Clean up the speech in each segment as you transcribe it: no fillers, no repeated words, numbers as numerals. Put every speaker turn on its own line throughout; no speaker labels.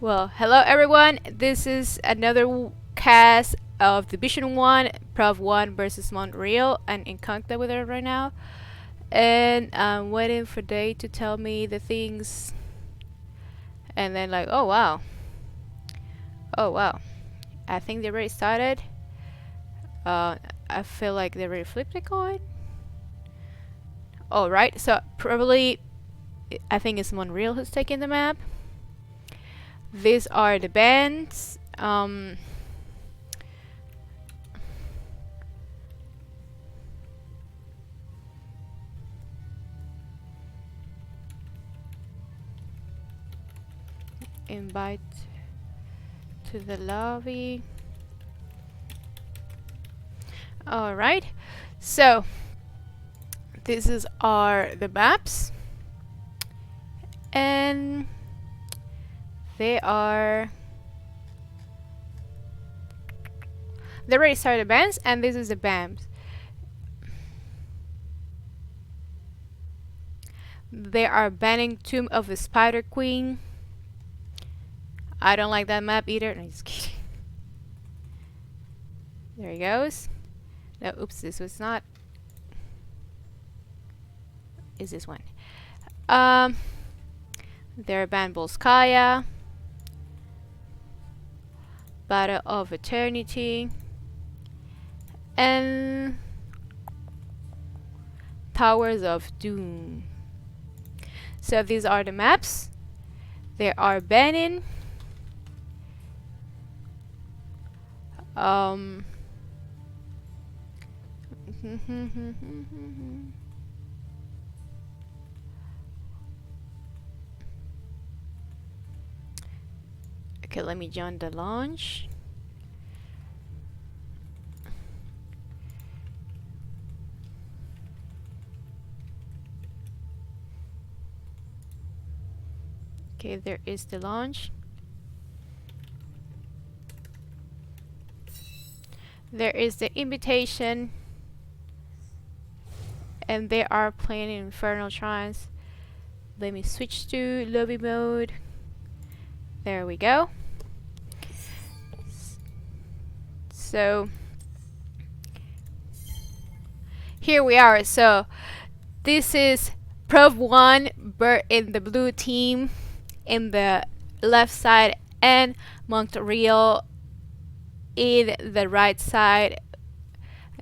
Well, hello everyone. This is another cast of Division 1, Prov 1 versus Montreal. I'm in contact with her right now. And I'm waiting for they to tell me the things. And then like, oh wow. Oh wow. I think they already started. I feel like they already flipped the coin. Oh, right. So probably, I think it's Montreal who's taking the map. These are the bands. Invite to the lobby. All right. So this is the maps, and they already started the bands, and this is the bands. They are banning Tomb of the Spider Queen. I don't like that map either. No, just kidding. There he goes. No, oops, this was not. Is this one? They're banned Volskaya, Battle of Eternity, and Towers of Doom. So these are the maps. They are banning. Okay, let me join the launch. Okay, there is the launch. There is the invitation. And they are playing Infernal Trance. Let me switch to lobby mode. There we go. So here we are. So this is Prov 1 in the blue team in the left side, and Montreal in the right side.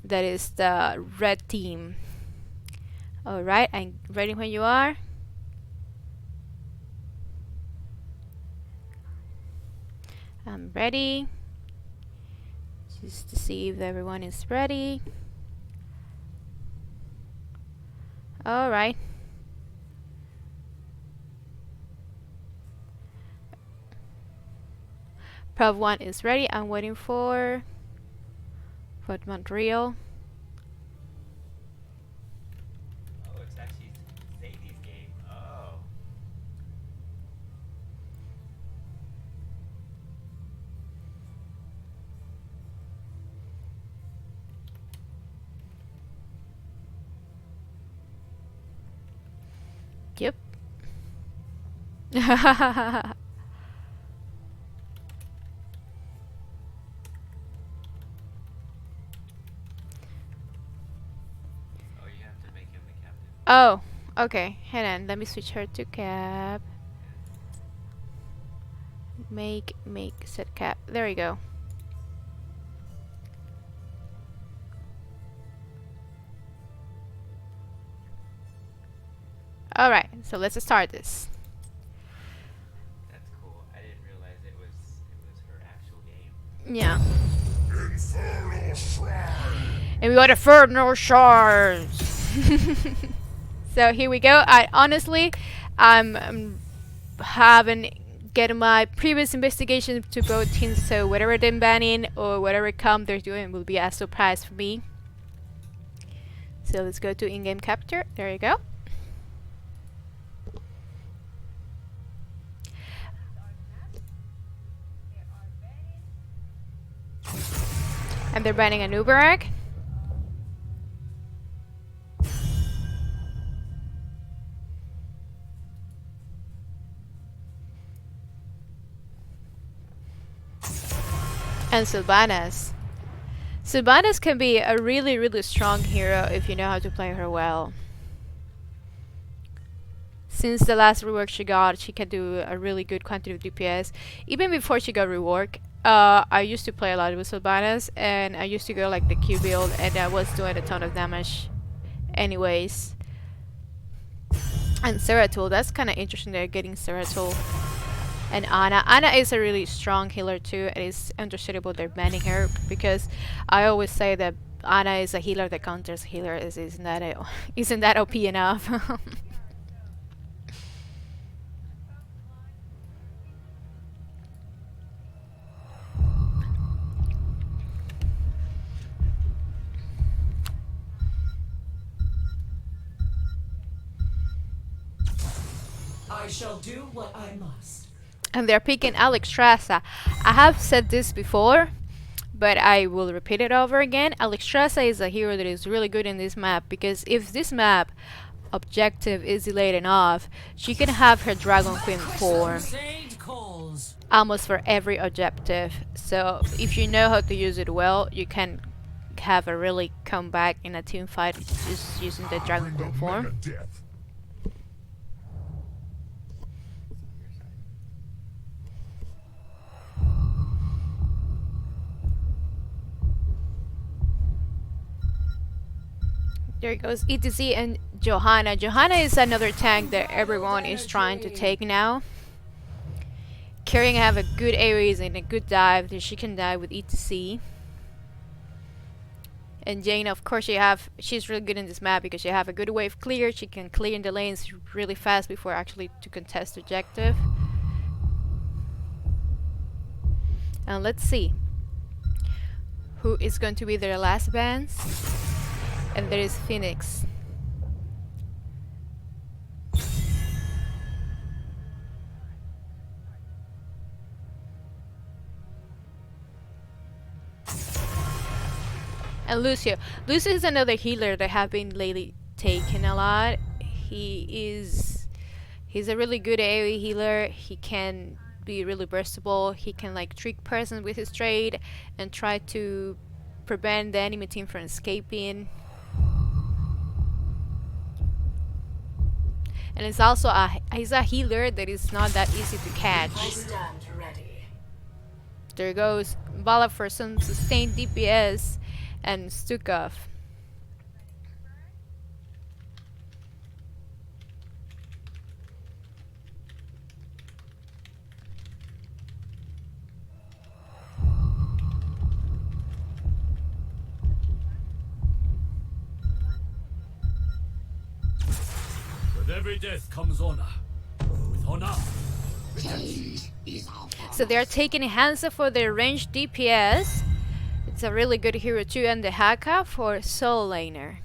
That is the red team. Alright, I'm ready when you are. I'm ready. Just to see if everyone is ready. Alright. Prov 1 is ready. I'm waiting for Montreal.
Oh, it's actually Sadie's game. Oh.
Yep.
Oh, you have to make him the captain.
Oh, okay. Hang on. Let me switch her to cap. Make set cap. There we go. Alright, so let's start this.
That's cool. I didn't realize it was her actual game.
Yeah. And we got Infernal Shards. So here we go. I honestly, I'm haven't get my previous investigation to both teams, so whatever they're banning or whatever come they're doing will be a surprise for me. So let's go to in-game capture. There you go. And they're banning a Nubarak. And Sylvanas. Sylvanas can be a really, really strong hero if you know how to play her well. Since the last rework she got, she can do a really good quantity of DPS. Even before she got rework, I used to play a lot with Sylvanas, and I used to go like the Q build, and I was doing a ton of damage anyways. And Seratul, that's kind of interesting, they're getting Seratul. And Ana. Ana is a really strong healer too. It is understandable they're banning her, because I always say that Ana is a healer that counters healers. Isn't that OP enough?
I shall do what I must.
And they're picking Alexstrasza. I have said this before, but I will repeat it over again. Alexstrasza is a hero that is really good in this map, because if this map objective is delayed enough, she can have her Dragon Queen form almost for every objective. So if you know how to use it well, you can have a really comeback in a team fight just using the Dragon Queen form. There goes ETC and Johanna. Johanna is another tank that everyone is trying to take now. Carrying have a good AoEs and a good dive that she can dive with ETC. And Jane, of course, she's really good in this map because she have a good wave clear. She can clear in the lanes really fast before actually to contest objective. And let's see who is going to be their last bans. And there is Phoenix. And Lucio. Lucio is another healer that have been lately taken a lot. He's a really good AoE healer. He can be really burstable. He can like trick person with his trade and try to prevent the enemy team from escaping. And it's also he's a healer that is not that easy to catch.
I stand ready.
There goes Vala for some sustained DPS and Stukov.
With every death comes honor. With honor.
So they're taking Hansa for their ranged DPS. It's a really good hero too, and the Haka for Soul Laner.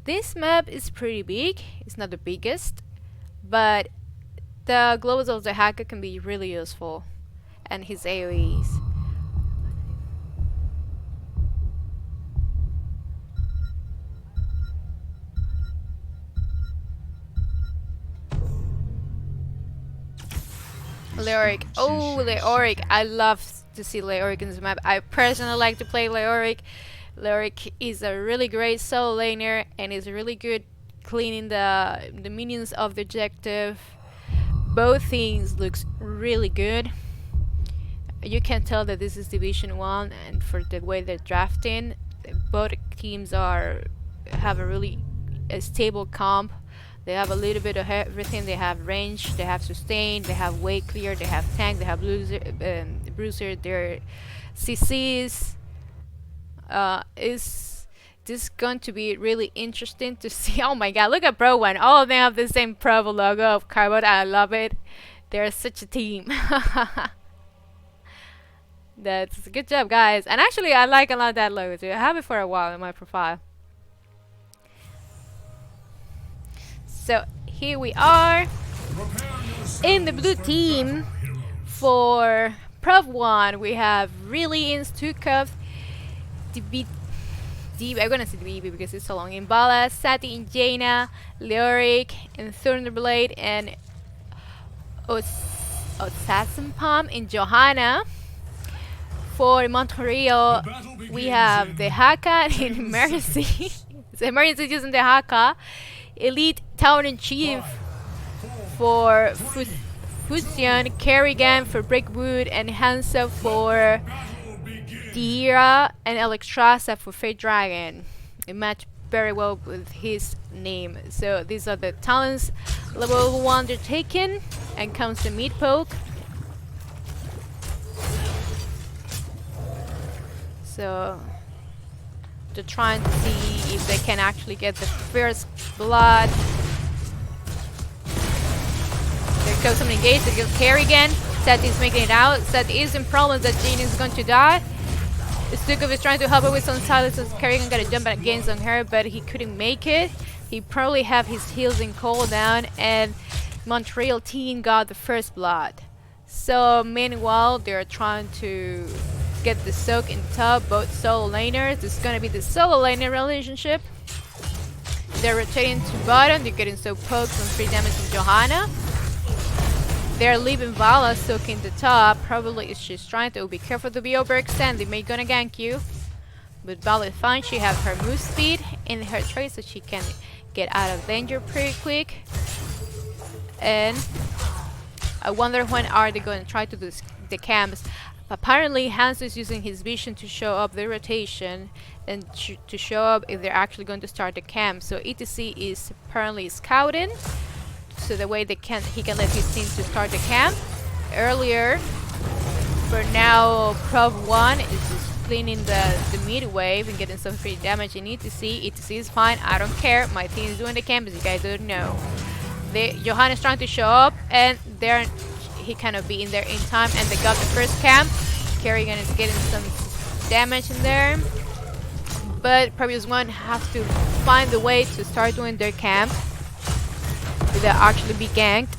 This map is pretty big. It's not the biggest, but the globals of the Haka can be really useful, and his AoEs. Leoric. Oh, Leoric. I love to see Leoric in this map. I personally like to play Leoric. Leoric is a really great solo laner and is really good cleaning the minions of the objective. Both things looks really good. You can tell that this is Division 1, and for the way they're drafting, both teams have a really stable comp. They have a little bit of everything. They have range, they have sustain, they have way clear, they have tank, they have bruiser, their CCs. Is this going to be really interesting to see? Oh my god, look at Pro 1. All of them have the same Provo logo of Carbon. I love it. They're such a team. That's a good job, guys. And actually, I like a lot of that logo too. I have it for a while in my profile. So here we are in the blue team for Prov 1. We have really in Stukov, I'm gonna say DB because it's so long. Imbala, Sati in Jaina, Leoric and Thunderblade, and Otsatsenpalm in Johanna. For Montreal, we have the Haka in emergency. So emergency using the Haka. Elite Tower in Chief for Fusion, Kerrigan for Breakwood, and Hansa for Dira, and Electrasa for Fate Dragon. It matched very well with his name. So these are the talents. Level 1 they're taken, and comes the meat poke. So they're trying to see if they can actually get the first blood. There goes someone engaged against Kerrigan. Seth is making it out. Seth is in problems that Jane is going to die. Stukov is trying to help her with some silence, so Kerrigan got a jump against on her, but he couldn't make it. He probably have his heals in cooldown, and Montreal team got the first blood. So meanwhile, they're trying to get the soak in top, both solo laners. This is gonna be the solo laner relationship. They're rotating to bottom, they're getting so poked from free damage from Johanna. They're leaving Vala soaking the top. Probably she's trying to be careful to be overextended. They may gonna gank you. But Vala is fine. She has her move speed in her trade, so she can get out of danger pretty quick. And I wonder when are they going to try to do the camps. Apparently Hans is using his vision to show up the rotation and to show up if they're actually going to start the camp. So ETC is apparently scouting, so the way he can let his team to start the camp earlier. For now, Prov 1 is just cleaning the mid wave and getting some free damage in ETC. ETC is fine, I don't care. My team is doing the camp, as you guys don't know. Johanna is trying to show up, and he cannot be in there in time, and they got the first camp. Kerrigan is getting some damage in there, but Previous One has to find a way to start doing their camp without actually be ganked.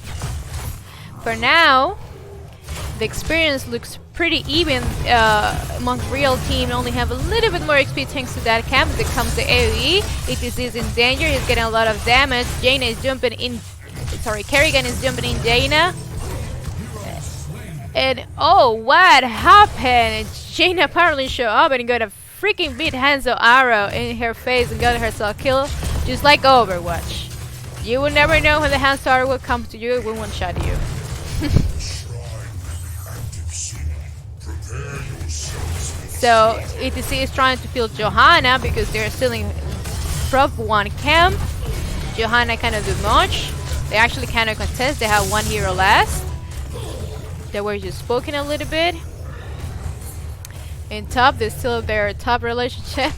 For now, the experience looks pretty even. Montreal team only have a little bit more XP thanks to that camp. There comes the AoE. ETC is in danger. He's getting a lot of damage. Jaina is jumping in. Sorry, Kerrigan is jumping in Jaina. And oh, what happened? Jaina apparently showed up and got a freaking beat Hanzo arrow in her face and got herself killed, just like Overwatch. You will never know when the Hanzo arrow will come to you. It will one-shot you. So ETC is trying to kill Johanna because they're still in Prop 1 camp. Johanna cannot do much. They actually cannot contest. They have one hero last. They were just poking a little bit. In top, they still have their top relationship.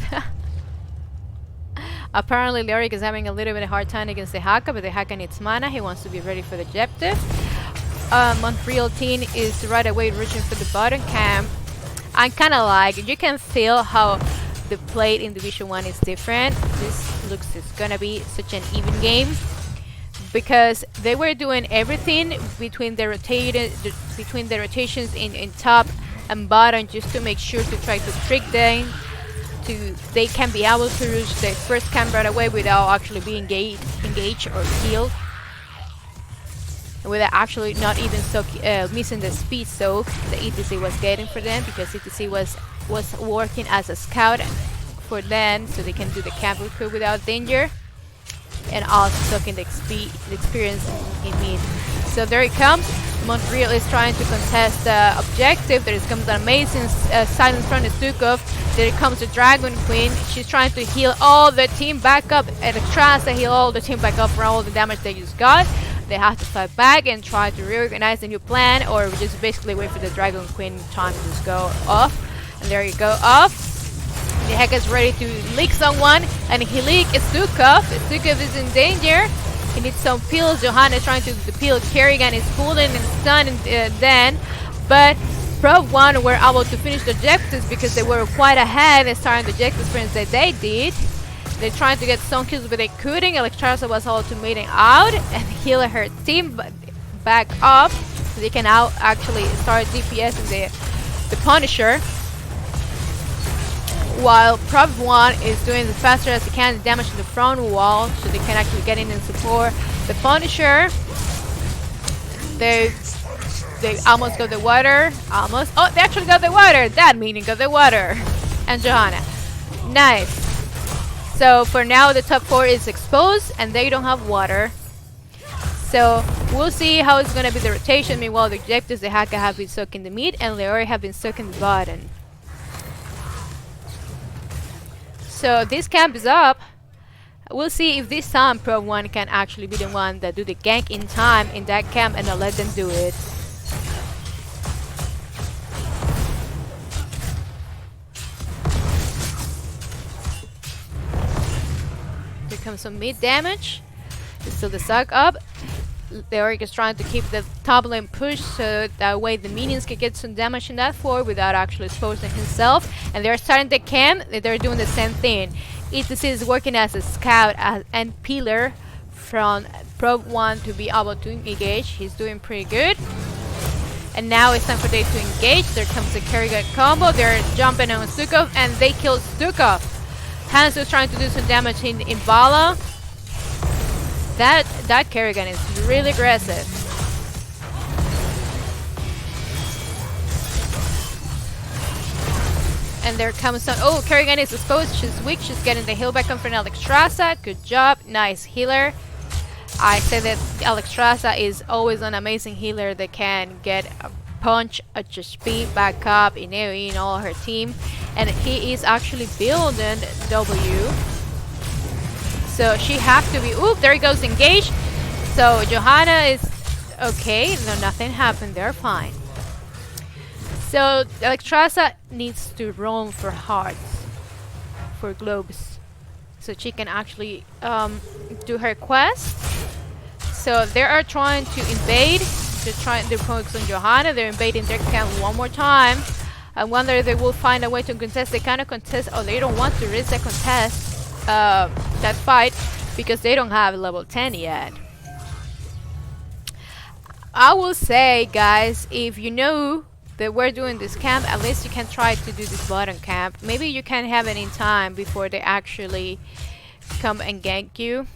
Apparently Lyric is having a little bit of a hard time against the Haka, but the Haka needs mana. He wants to be ready for the objective. Montreal team is right away reaching for the bottom camp. I kind of like, you can feel how the play in Division 1 is different. This looks it's gonna be such an even game, because they were doing everything between the rotations in top and bottom just to make sure to try to trick them they can be able to reach the first camp right away without actually being engaged or killed, without actually not even missing the speed soak the ETC was getting for them, because ETC was working as a scout for them so they can do the camp recruit without danger, and also soaking the experience in mid. So there it comes. Montreal is trying to contest the objective. There comes an amazing silence from the Stukov. There comes the Dragon Queen. She's trying to heal all the team back up, and tries to heal all the team back up for all the damage they just got. They have to fight back and try to reorganize a new plan, or just basically wait for the Dragon Queen time to just go off. And there you go, off. The Heck is ready to leak someone, and he leaked Stukov. Stukov is in danger. He needs some pills. Johanna is trying to peel. Kerrigan is pulling and stunned then, but Pro 1 were able to finish the objectives because they were quite ahead and starting the objective sprints that they did. They tried to get some kills, but they couldn't. Electrasa was automating out and heal her team back up, so they can now actually start DPS in the Punisher. While Prop 1 is doing as faster as they can damage to the front wall, so they can actually get in and support the Punisher. They almost got the water. Almost. Oh, they actually got the water. That meaning got the water. And Johanna. Nice. So for now, the top 4 is exposed and they don't have water. So we'll see how it's going to be the rotation. Meanwhile, the objectives, the Haka have been soaking the meat and Leori have been soaking the bottom. So this camp is up. We'll see if this time Pro 1 can actually be the one that do the gank in time in that camp and I'll let them do it. Here comes some mid damage. Still the suck up. The Oric is trying to keep the top lane pushed so that way the minions can get some damage in that floor without actually exposing himself. And they're starting the camp. They're doing the same thing. ETC is working as a scout and peeler from Probe 1 to be able to engage. He's doing pretty good. And now it's time for them to engage. There comes the Kerrigan combo. They're jumping on Stukov and they kill Stukov. Hans is trying to do some damage in Bala. That Kerrigan is really aggressive. And there comes some. Oh, Kerrigan is exposed. She's weak. She's getting the heal back on from Alexstrasza. Good job. Nice healer. I say that Alexstrasza is always an amazing healer that can get a punch, a speed back up in AoE in all her team. And he is actually building W. So she has to be. Oop, there he goes, engage. So Johanna is okay. No, nothing happened. They're fine. So Alexstrasza needs to roam for hearts, for globes, so she can actually do her quest. So they are trying to invade. They're focused on Johanna. They're invading their camp one more time. I wonder if they will find a way to contest. They kind of contest. Oh, they don't want to risk the contest. That fight because they don't have level 10 yet. I will say, guys, if you know that we're doing this camp, at least you can try to do this bottom camp. Maybe you can have it in time before they actually come and gank you.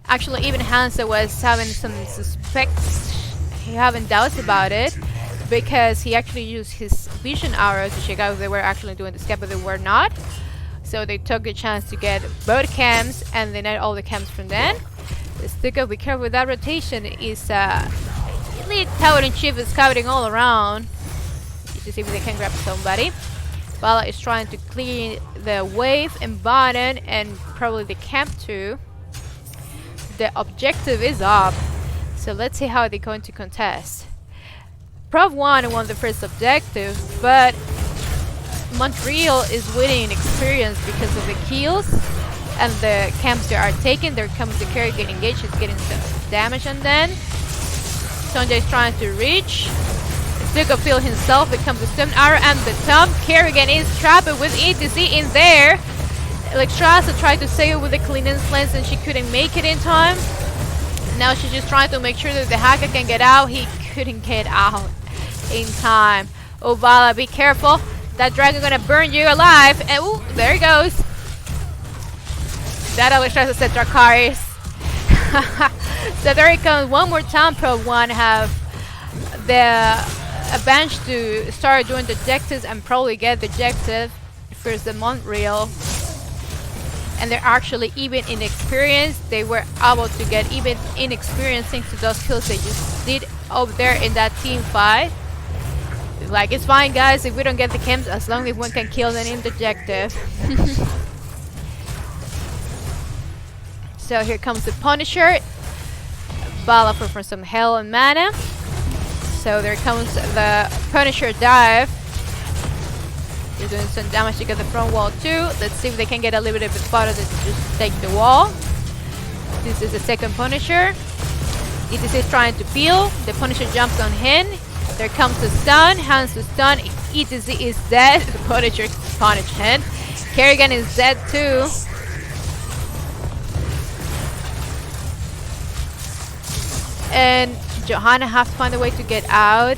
Actually, even Hansa was having some suspects, he having doubts about it, because he actually used his vision arrows to check out if they were actually doing this camp, but they were not. So they took the chance to get both camps and they net all the camps from then. Stukov, be careful with that rotation. Is lead tower in chief is scouting all around to see if they can grab somebody. Bala is trying to clear the wave and bottom and probably the camp too. The objective is up. So let's see how they're going to contest. Prov 1 won the first objective, but Montreal is winning in experience because of the kills and the camps they are taking. There comes the carry getting engaged, it's getting some damage, and then Sonja is trying to reach. Stukov feel himself, becomes the stun arrow and the thumb. Kerrigan is trapped with ETC in there. Alexstrasza tried to save it with the cleanance lens and she couldn't make it in time. Now she's just trying to make sure that the hacker can get out. He couldn't get out in time. Oh, Vala, be careful. That dragon gonna burn you alive. And ooh, there he goes. That Alexstrasza said Dracarys. So there it comes. One more time, Pro 1 have the advantage to start doing the objectives and probably get the objective first the Montreal. And they're actually even in experience. They were able to get even in experience thanks to those kills they just did over there in that team fight. Like, it's fine, guys, if we don't get the camps, as long as one can kill them in the objective. So here comes the Punisher. Bala for some hell and mana. So there comes the Punisher dive. They're doing some damage to get the front wall too. Let's see if they can get a little bit farther to just take the wall. This is the second Punisher. ETC is trying to peel. The Punisher jumps on him. There comes the stun. Hands to stun. ETC is dead. The Punisher punished him. Kerrigan is dead too. And Johanna has to find a way to get out.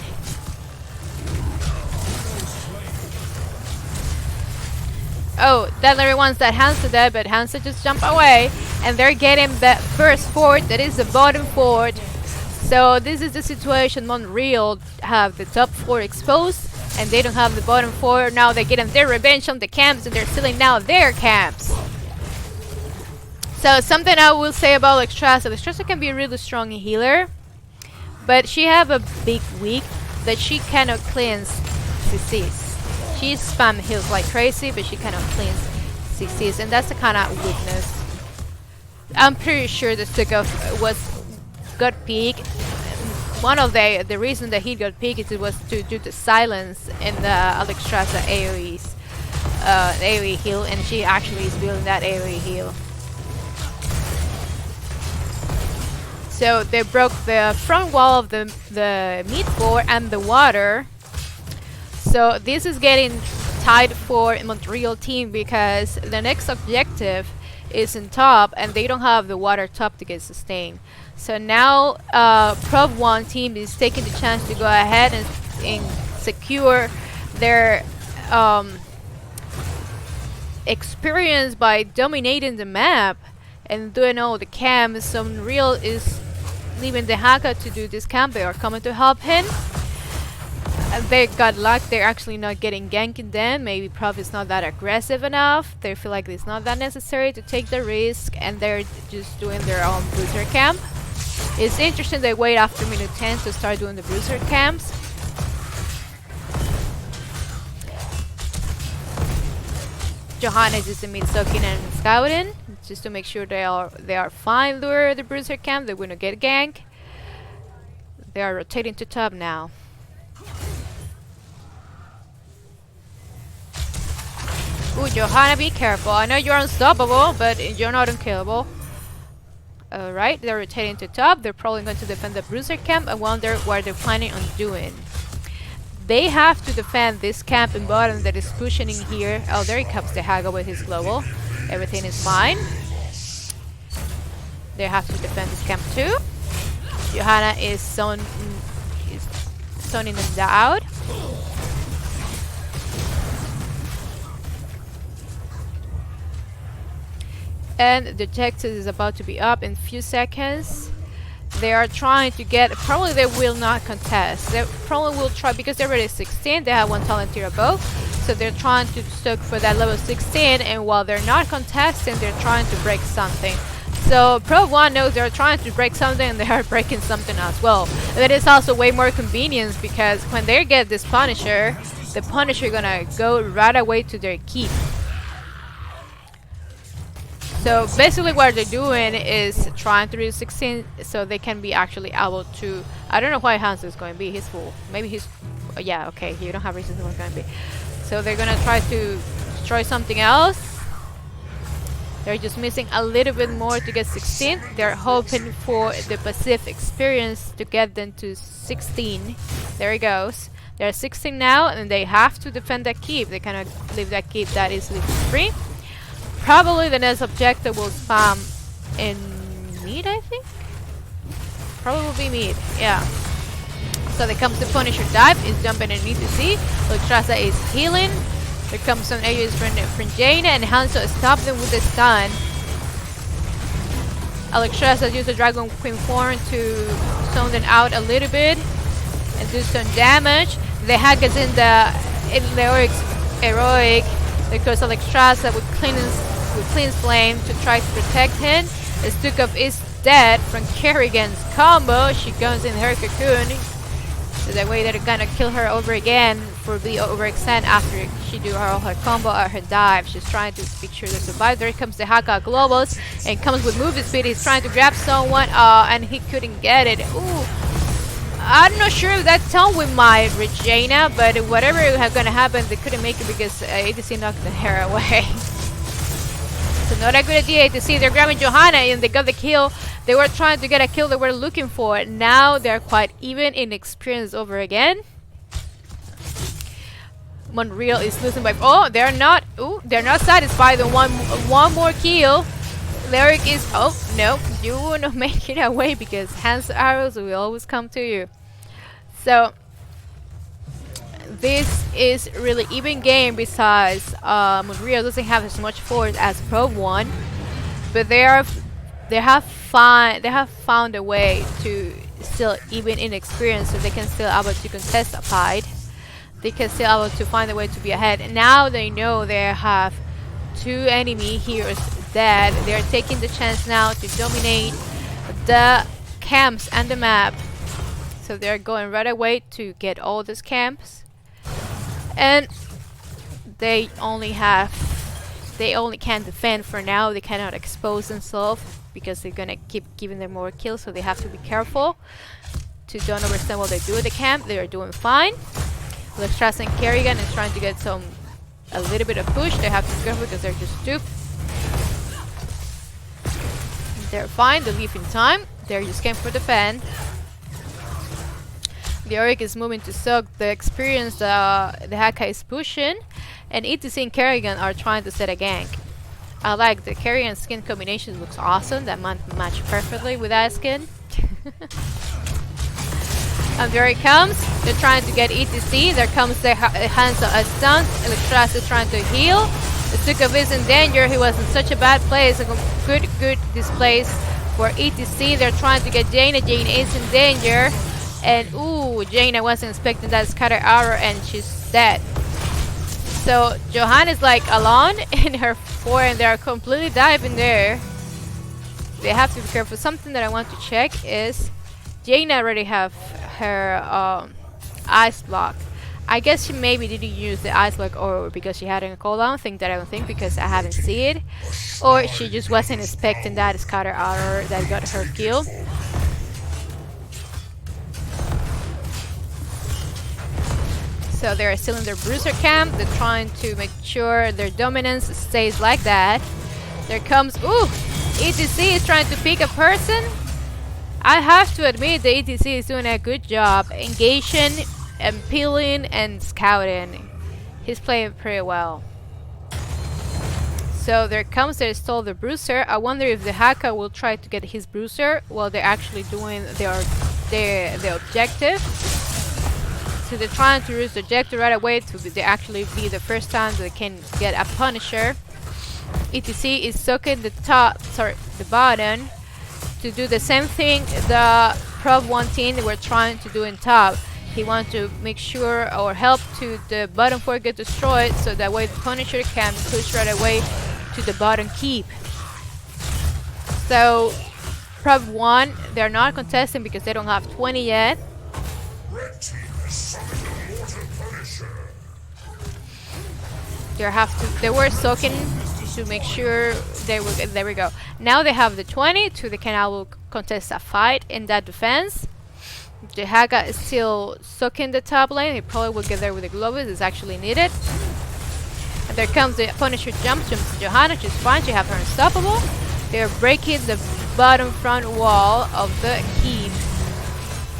Oh, that literally wants that Hansa dead, but Hansa just jumped away. And they're getting the first fort, that is the bottom fort. So this is the situation. Montreal have the top 4 exposed, and they don't have the bottom 4. Now they're getting their revenge on the camps, and they're stealing now their camps. So something I will say about Alexstrasza. Alexstrasza can be a really strong healer, but she have a big weak that she cannot cleanse CCs. She spam heals like crazy, but she cannot cleanse CCs, and that's the kind of weakness. I'm pretty sure the Stukov got peak. One of the reason that he got peak is it was to do the silence in the Alexstrasza AoE heal, and she actually is building that AoE heal. So they broke the front wall of the meat floor and the water. So this is getting tight for Montreal team because the next objective is in top, and they don't have the water top to get sustained. So now Prov 1 team is taking the chance to go ahead and secure their experience by dominating the map and doing all the camps. So Montreal is leaving the Haka to do this camp. They are coming to help him. They got luck. They're actually not getting ganked then. Maybe Prov is not that aggressive enough. They feel like it's not that necessary to take the risk, and they're just doing their own bruiser camp. It's interesting they wait after minute 10 to start doing the bruiser camps. Johanna is just in mid soaking and scouting just to make sure they are fine through the bruiser camp. They're gonna get gank. They are rotating to top now. Ooh, Johanna, be careful. I know you're unstoppable, but you're not unkillable. Alright, they're rotating to top. They're probably going to defend the bruiser camp. I wonder what they're planning on doing. They have to defend this camp in bottom that is pushing in here. Oh, there he comes the Haga with his global. Everything is fine. They have to defend this camp too. Johanna is zoning them out. And the Texas is about to be up in a few seconds. They are trying to get, probably they will not contest. They probably will try because they're already 16. They have one talent tier above. So they're trying to stoke for that level 16, and while they're not contesting, they're trying to break something. So Pro 1 knows they're trying to break something, and they are breaking something as well. And that is also way more convenience because when they get this Punisher, the Punisher gonna go right away to their keep. So basically what they're doing is trying to do 16 so they can be actually able to... I don't know why Hans is going to be. He's full. Maybe he's... yeah, okay. You don't have reason to what's going to be. So they're going to try to destroy something else. They're just missing a little bit more to get 16. They're hoping for the passive experience to get them to 16. There it goes. They're 16 now, and they have to defend that keep. They cannot leave that keep that easily free. Probably the next objective will spam in mid, I think? Probably will be mid, yeah. So there comes the Punisher dive, is jumping in mid to see. Alexstrasza is healing. There comes some AoEs from Jaina, and Hanzo stops them with the stun. Alexstrasza used the Dragon Queen form to zone them out a little bit and do some damage. The hack is in the heroic because Alexstrasza with Clean's Flame to try to protect him. Stukov is dead from Kerrigan's combo. She goes in her cocoon. So that way they're gonna kill her over again for the overextend after she do all her combo or her dive. She's trying to make sure they survive. There comes the Haka Globals and comes with movement speed. He's trying to grab someone and he couldn't get it. Ooh. I'm not sure if that's on with my Regina, but whatever is gonna happen, they couldn't make it because ADC knocked the hair away. So not a good idea to see. They're grabbing Johanna and they got the kill. They were trying to get a kill they were looking for. Now they're quite even in experience over again. Montreal is losing by... oh, they're not... ooh, they're not satisfied. The one more kill. Lyric is... oh, no. You will not make it away because Hans arrows will always come to you. So... this is really even game besides Montreal doesn't have as much force as Pro 1, but they have found a way to still even inexperienced, so they can still able to contest a fight. They can still able to find a way to be ahead. And now they know they have two enemy heroes dead. They're taking the chance now to dominate the camps and the map. So they're going right away to get all these camps. And they only can defend for now. They cannot expose themselves because they're gonna keep giving them more kills, so they have to be careful to don't overstand what they do at the camp. They are doing fine. Lextras and Kerrigan is trying to get a little bit of push. They have to be careful because they're just duped. They're fine. They leave in time. They're just came for defend. The Auric is moving to soak the experience the Haka is pushing, and ETC and Kerrigan are trying to set a gank. I like the Kerrigan skin combination, looks awesome. That match perfectly with that skin. And there it comes. They're trying to get ETC. There comes the hands of stun. Electras is trying to heal. The Sukov is in danger. He was in such a bad place. A good displace for ETC. They're trying to get Jaina. Jaina is in danger. And ooh, Jaina wasn't expecting that scatter arrow and she's dead. So Johanna is like alone in her fort and they're completely diving there. They have to be careful. Something that I want to check is Jaina already have her ice block. I guess she maybe didn't use the ice block or because she had a cooldown. I don't think because I haven't seen it. Or she just wasn't expecting that scatter arrow that got her kill. So they're still in their bruiser camp. They're trying to make sure their dominance stays like that. There comes, ooh, ETC is trying to pick a person. I have to admit the ETC is doing a good job engaging and peeling and scouting. He's playing pretty well. So there comes, they stole the bruiser. I wonder if the Haka will try to get his bruiser while they're actually doing their objective. So they're trying to use the objective right away to actually be the first time they can get a Punisher. ETC is soaking the bottom to do the same thing the Prov 1 team they were trying to do in top. He wants to make sure or help to the bottom 4 get destroyed so that way the Punisher can push right away to the bottom keep. So Prov 1, they're not contesting because they don't have 20 yet. They were soaking to make sure they will get, there we go. Now they have the 20 to the canal will contest a fight in that defense. The Haga is still soaking the top lane. He probably will get there with the Globus. It's actually needed. And there comes the Punisher jumps to Johanna. She's fine. She have her unstoppable. They're breaking the bottom front wall of the keep.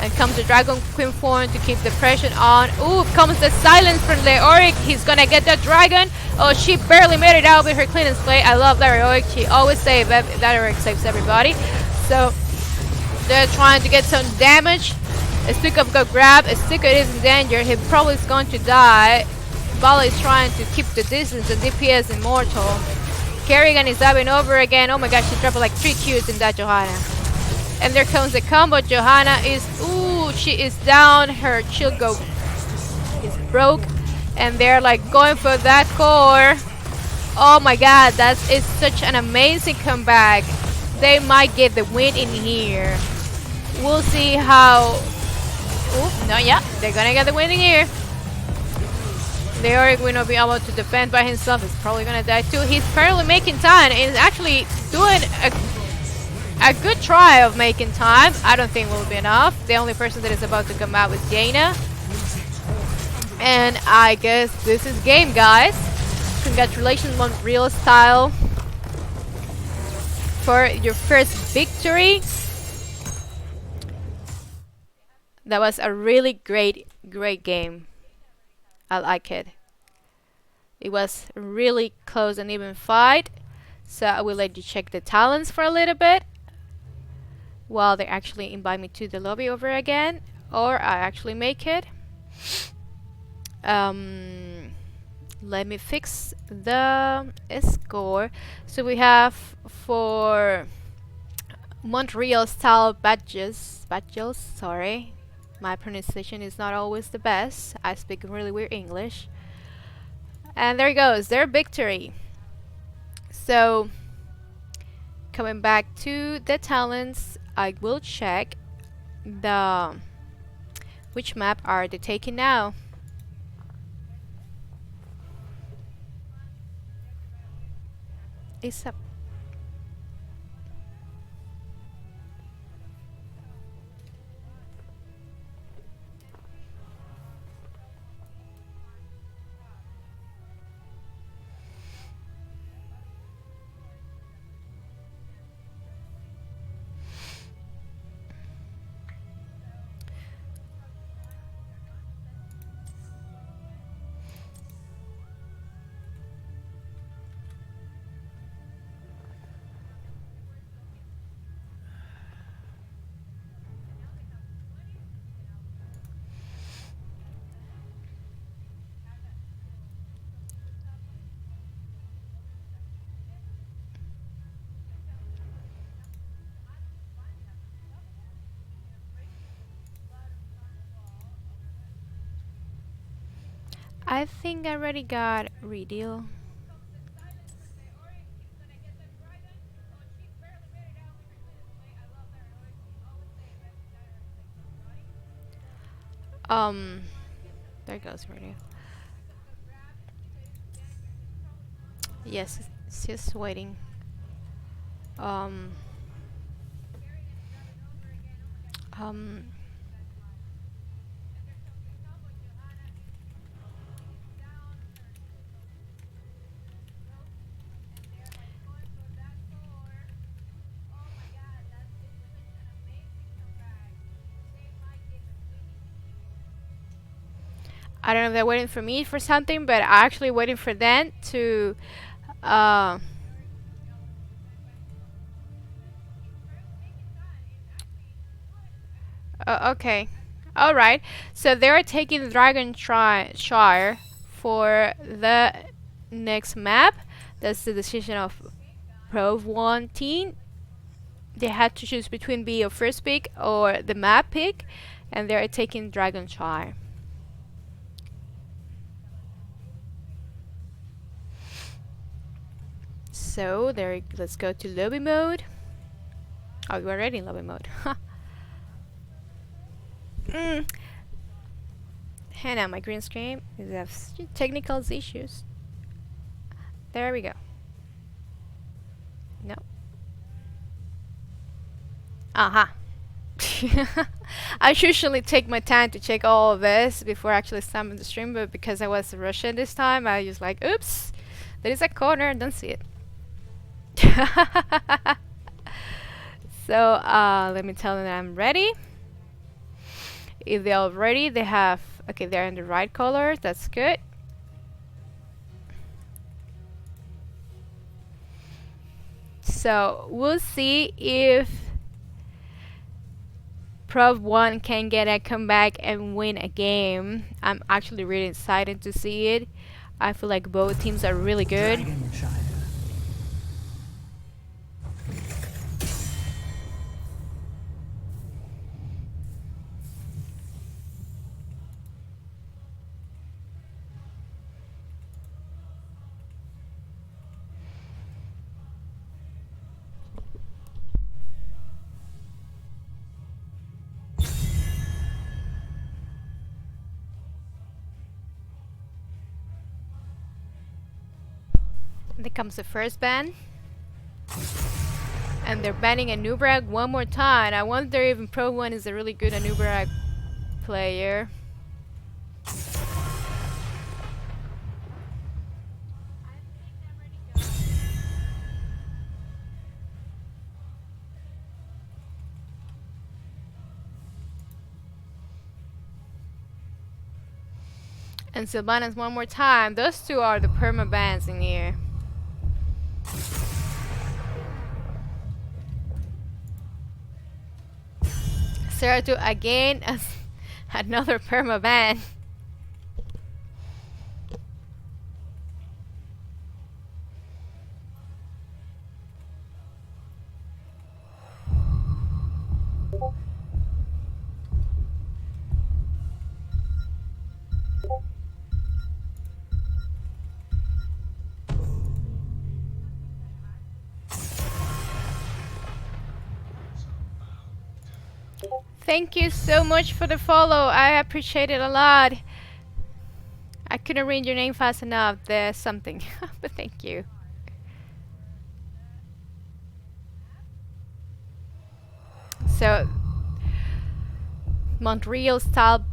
And comes the Dragon Queen form to keep the pressure on. Ooh, comes the silence from Leoric. He's gonna get the dragon. Oh, she barely made it out with her cleanance play. I love Leoric. She always saves. Leoric saves everybody. So they're trying to get some damage. A Stukov got grabbed. A Stukov is in danger. He probably is going to die. Bala is trying to keep the distance. The DPS immortal. Kerrigan is diving over again. Oh my gosh, she dropped like 3 Qs in that Johanna. And there comes the combo. Johanna is, ooh, she is down. Her shield go is broke. And they're like going for that core. Oh my god, it's such an amazing comeback. They might get the win in here. We'll see how. Ooh, no, yeah, they're gonna get the win in here. Leoric will not be able to defend by himself. He's probably gonna die too. He's barely making time and is actually doing a good try of making time. I don't think will be enough. The only person that is about to come out is Jaina. And I guess this is game, guys. Congratulations, Montreal-style, for your first victory. That was a really great game. I like it. It was a really close and even fight. So I will let you check the talents for a little bit while they actually invite me to the lobby over again, or I actually make it. Let me fix the score. So we have for Montreal-style bagels. Sorry, my pronunciation is not always the best. I speak really weird English. And there goes their victory. So coming back to the talents, I will check the which map are they taking now. It's up. I think I already got redeal. Um, there goes redeal. Yes, it's just waiting. Um, um, I don't know if they're waiting for me for something, but I'm actually waiting for them to. Uh, okay. All right. So they're taking Dragon Shire for the next map. That's the decision of Prov 1 team. They had to choose between be your first pick or the map pick, and they're taking Dragon Shire. So there, let's go to lobby mode. Oh, we're already in lobby mode. mm. Hannah, my green screen is have technical issues. There we go. No. Aha. I usually take my time to check all of this before actually starting the stream, but because I was rushing this time, I was like, oops, there is a corner, don't see it. So let me tell them that I'm ready. If they're all ready, they have, okay, they're in the right colors, that's good. So we'll see if Prov 1 can get a comeback and win a game. I'm actually really excited to see it. I feel like both teams are really good. There comes the first ban. And they're banning Anubarak one more time. I wonder if Pro 1 is a really good Anubarak player. And Sylvanas one more time. Those two are the perma bans in here. Seratu again as another perma ban. Thank you so much for the follow. I appreciate it a lot. I couldn't read your name fast enough. There's something, but thank you. So Montreal-style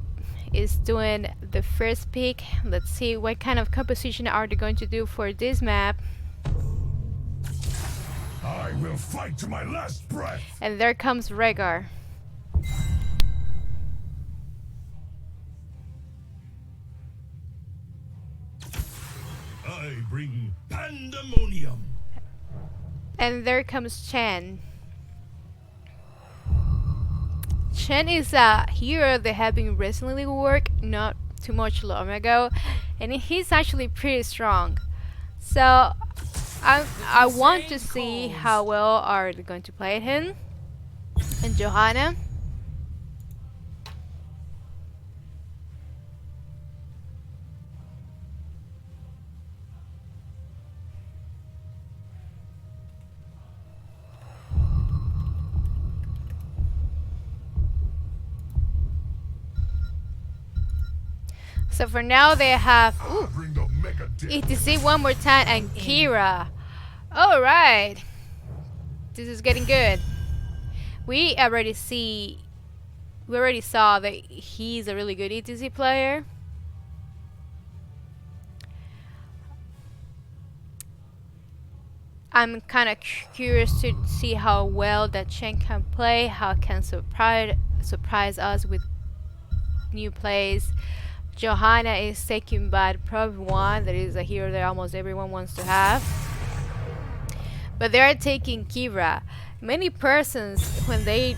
is doing the first pick. Let's see what kind of composition are they going to do for this map.
I will fight to my last breath.
And there comes Rhaegar.
I bring pandemonium.
And there comes Chen. Chen is a hero that have been recently worked not too much long ago, and he's actually pretty strong. So I want to see how well are they going to play him. And Johanna. So for now they have
Bring the mega dick.
ETC one more time and Kira. Alright. This is getting good. We already saw that he's a really good ETC player. I'm kind of curious to see how well that Chen can play, how can surprise us with new plays. Johanna is taken by Prov 1, that is a hero that almost everyone wants to have. But they are taking Kira. Many persons, when they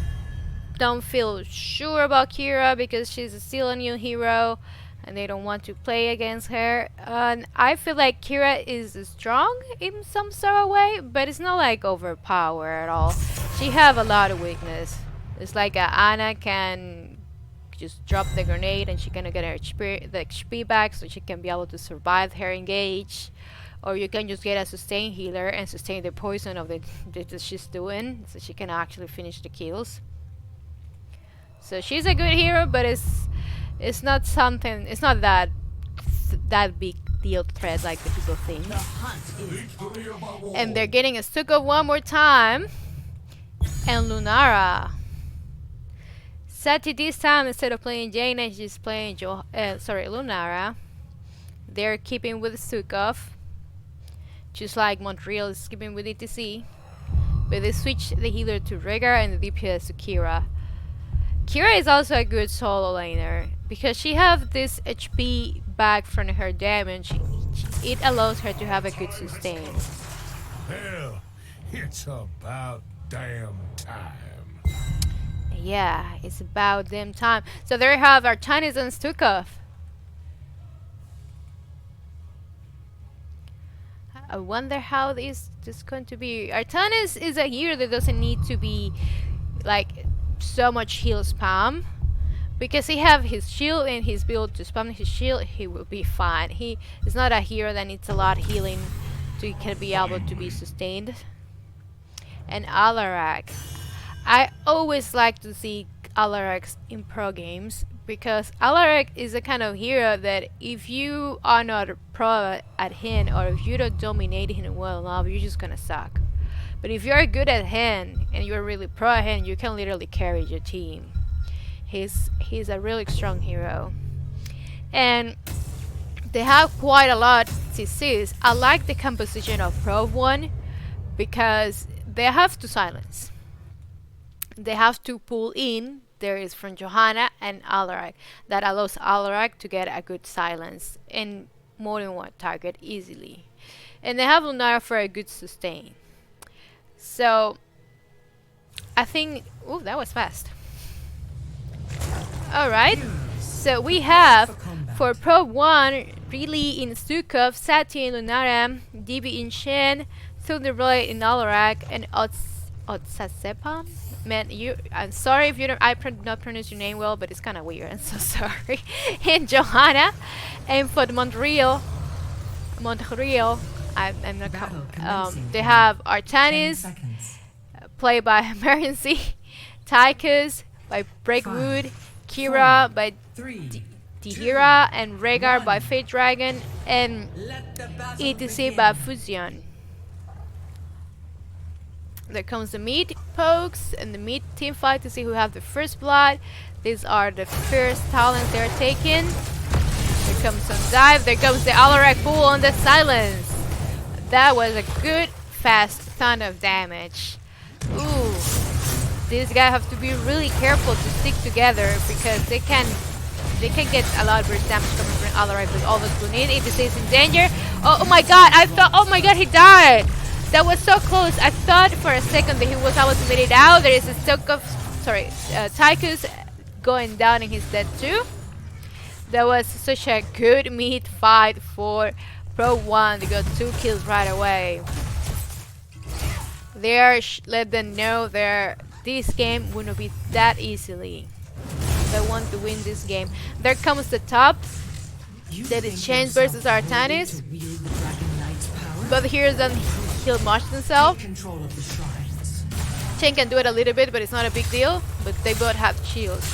don't feel sure about Kira because she's still a new hero and they don't want to play against her, and I feel like Kira is strong in some sort of way, but it's not like overpowered at all. She have a lot of weakness. It's like Anna can just drop the grenade and she gonna get her the HP back so she can be able to survive her engage, or you can just get a sustain healer and sustain the poison of that she's doing so she can actually finish the kills. So she's a good hero, but it's not something, it's not that big deal threat like the people think. And they're getting a Stukov one more time and Lunara. Sati this time, instead of playing Jaina, she's playing Lunara. They're keeping with Stukov, just like Montreal is keeping with ETC. But they switch the healer to Rhaegar and the DPS to Kira. Kira is also a good solo laner because she have this HP back from her damage. It allows her to have a good sustain.
Hell, it's about damn time.
Yeah, it's about damn time. So there you have Artanis and Stukov. I wonder how this going to be. Artanis is a hero that doesn't need to be like so much heal spam, because he have his shield and his build to spam his shield, he will be fine. He is not a hero that needs a lot of healing to can be able to be sustained. And Alarak, I always like to see Alarak in pro games because Alarak is a kind of hero that if you are not a pro at him or if you don't dominate him well enough, you're just gonna suck. But if you're good at him and you're really pro at him, you can literally carry your team. He's a really strong hero. And they have quite a lot to see. I like the composition of Pro 1 because they have to silence. They have to pull in. There is from Johanna and Alarak. That allows Alarak to get a good silence and more than one target easily. And they have Lunara for a good sustain. So I think, oh, that was fast. Alright, so we have for Pro 1 really in Stukov, Sati in Lunara, DB in Shen, Thunderblade in Alarak, and Otsasepa. Man, I'm sorry if you don't, I not pronounce your name well, but it's kind of weird. I'm so sorry. And Johanna, and for the Montreal, I'm not. They have Artanis, played by Emergency, Tychus, by Breakwood, Kira by
3,
Tihira, and Rhaegar by
1.
Fate Dragon, and
Let the battle
ETC
begin.
by Fusion. There comes the meat pokes and the meat team fight to see who have the first blood. These are the first talents they're taking. There comes some dive. There comes the Alarak pool on the silence. That was a good fast ton of damage. Ooh. These guys have to be really careful to stick together because they can get a lot of burst damage coming from Alarak with all those Blue It is in danger. Oh my god, I thought, oh my god, he died. That was so close. I thought for a second that he was about to make it out. There is a stock of, Tychus going down and he's dead too. That was such a good meat fight for Pro 1. They got 2 kills right away. Let them know this game wouldn't be that easily. They want to win this game. There comes the top. That is Chen versus Artanis. But here doesn't heal much himself. Chen can do it a little bit, but it's not a big deal. But they both have shields.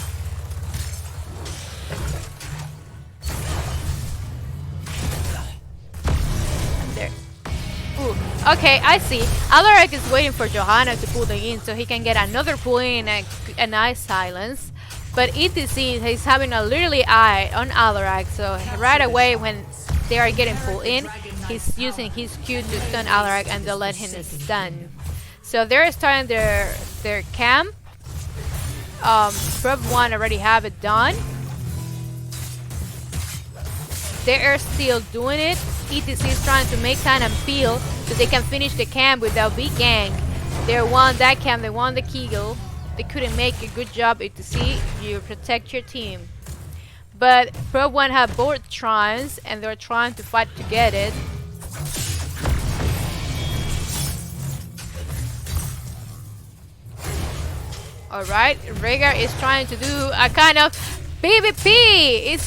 And there. Ooh. Okay, I see. Alarak is waiting for Johanna to pull them in so he can get another pull in and a nice silence. But ETC is having a literally eye on Alarak, so right away when they are getting pulled in, he's using his Q to stun Alarak and they'll let him stun. So they're starting their camp. Prov 1 already have it done. They are still doing it. ETC is trying to make time and peel so they can finish the camp without big gang. They won that camp, they won the Kegel. They couldn't make a good job. ETC, you protect your team. But Pro 1 have both shrines and they're trying to fight to get it. Alright, Rhaegar is trying to do a kind of PvP. It's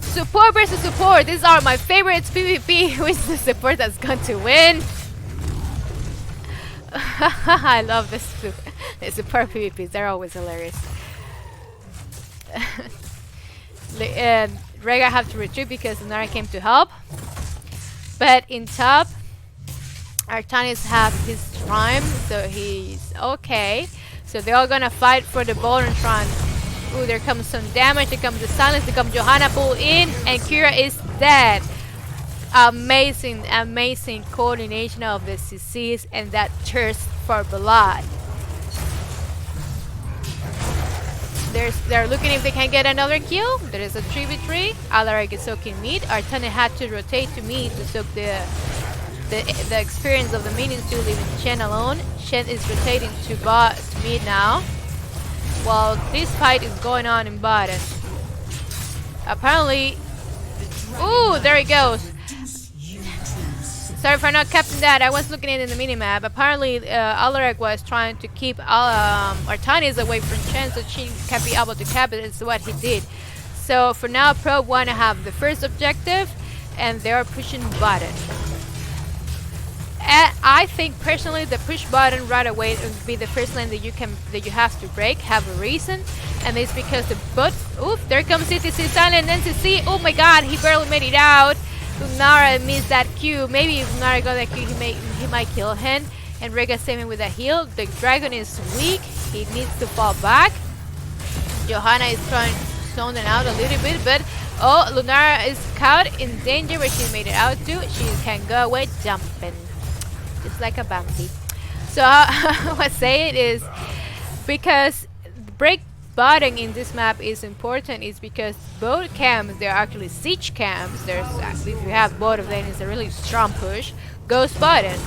support versus support. These are my favorites PvP. Which is the support that's going to win? I love this too. The support PvPs, they're always hilarious. Rhaegar have to retreat because Nara came to help. But in top, Artanis have his shrine, so he's okay. So they're all gonna fight for the Golden Shrine. Ooh, there comes some damage, there comes the silence, there comes Johanna pull in, and Kira is dead. Amazing, amazing coordination of the CCs and that thirst for blood. They're looking if they can get another kill. There is a 3v3. Alarak is soaking meat. Artanis had to rotate to meat to soak the experience of the minions to leaving Shen alone. Shen is rotating to mid now. While this fight is going on in bottom. Apparently, ooh, there he goes. Sorry for not capturing that. I was looking at it in the minimap. Apparently, Alarak was trying to keep Artanis away from Chen so she can be able to cap it. It's what he did. So for now, Pro 1 have the first objective, and they are pushing button. I think personally, the push button right away would be the first lane that you have to break. Have a reason, and it's because the oof, there comes CTC silent NCC. Oh my God, he barely made it out. Lunara missed that Q. Maybe if Lunara got that Q, he might kill him. And Rhaegar saving with a heal. The dragon is weak. He needs to fall back. Johanna is trying to zone them out a little bit, but oh, Lunara is caught in danger where she made it out to. She can go away jumping, just like a Bambi. So what I say it is because break botting in this map is important is because both camps, they're actually siege camps. There's actually, if you have both of them, it's a really strong push. Goes bottom.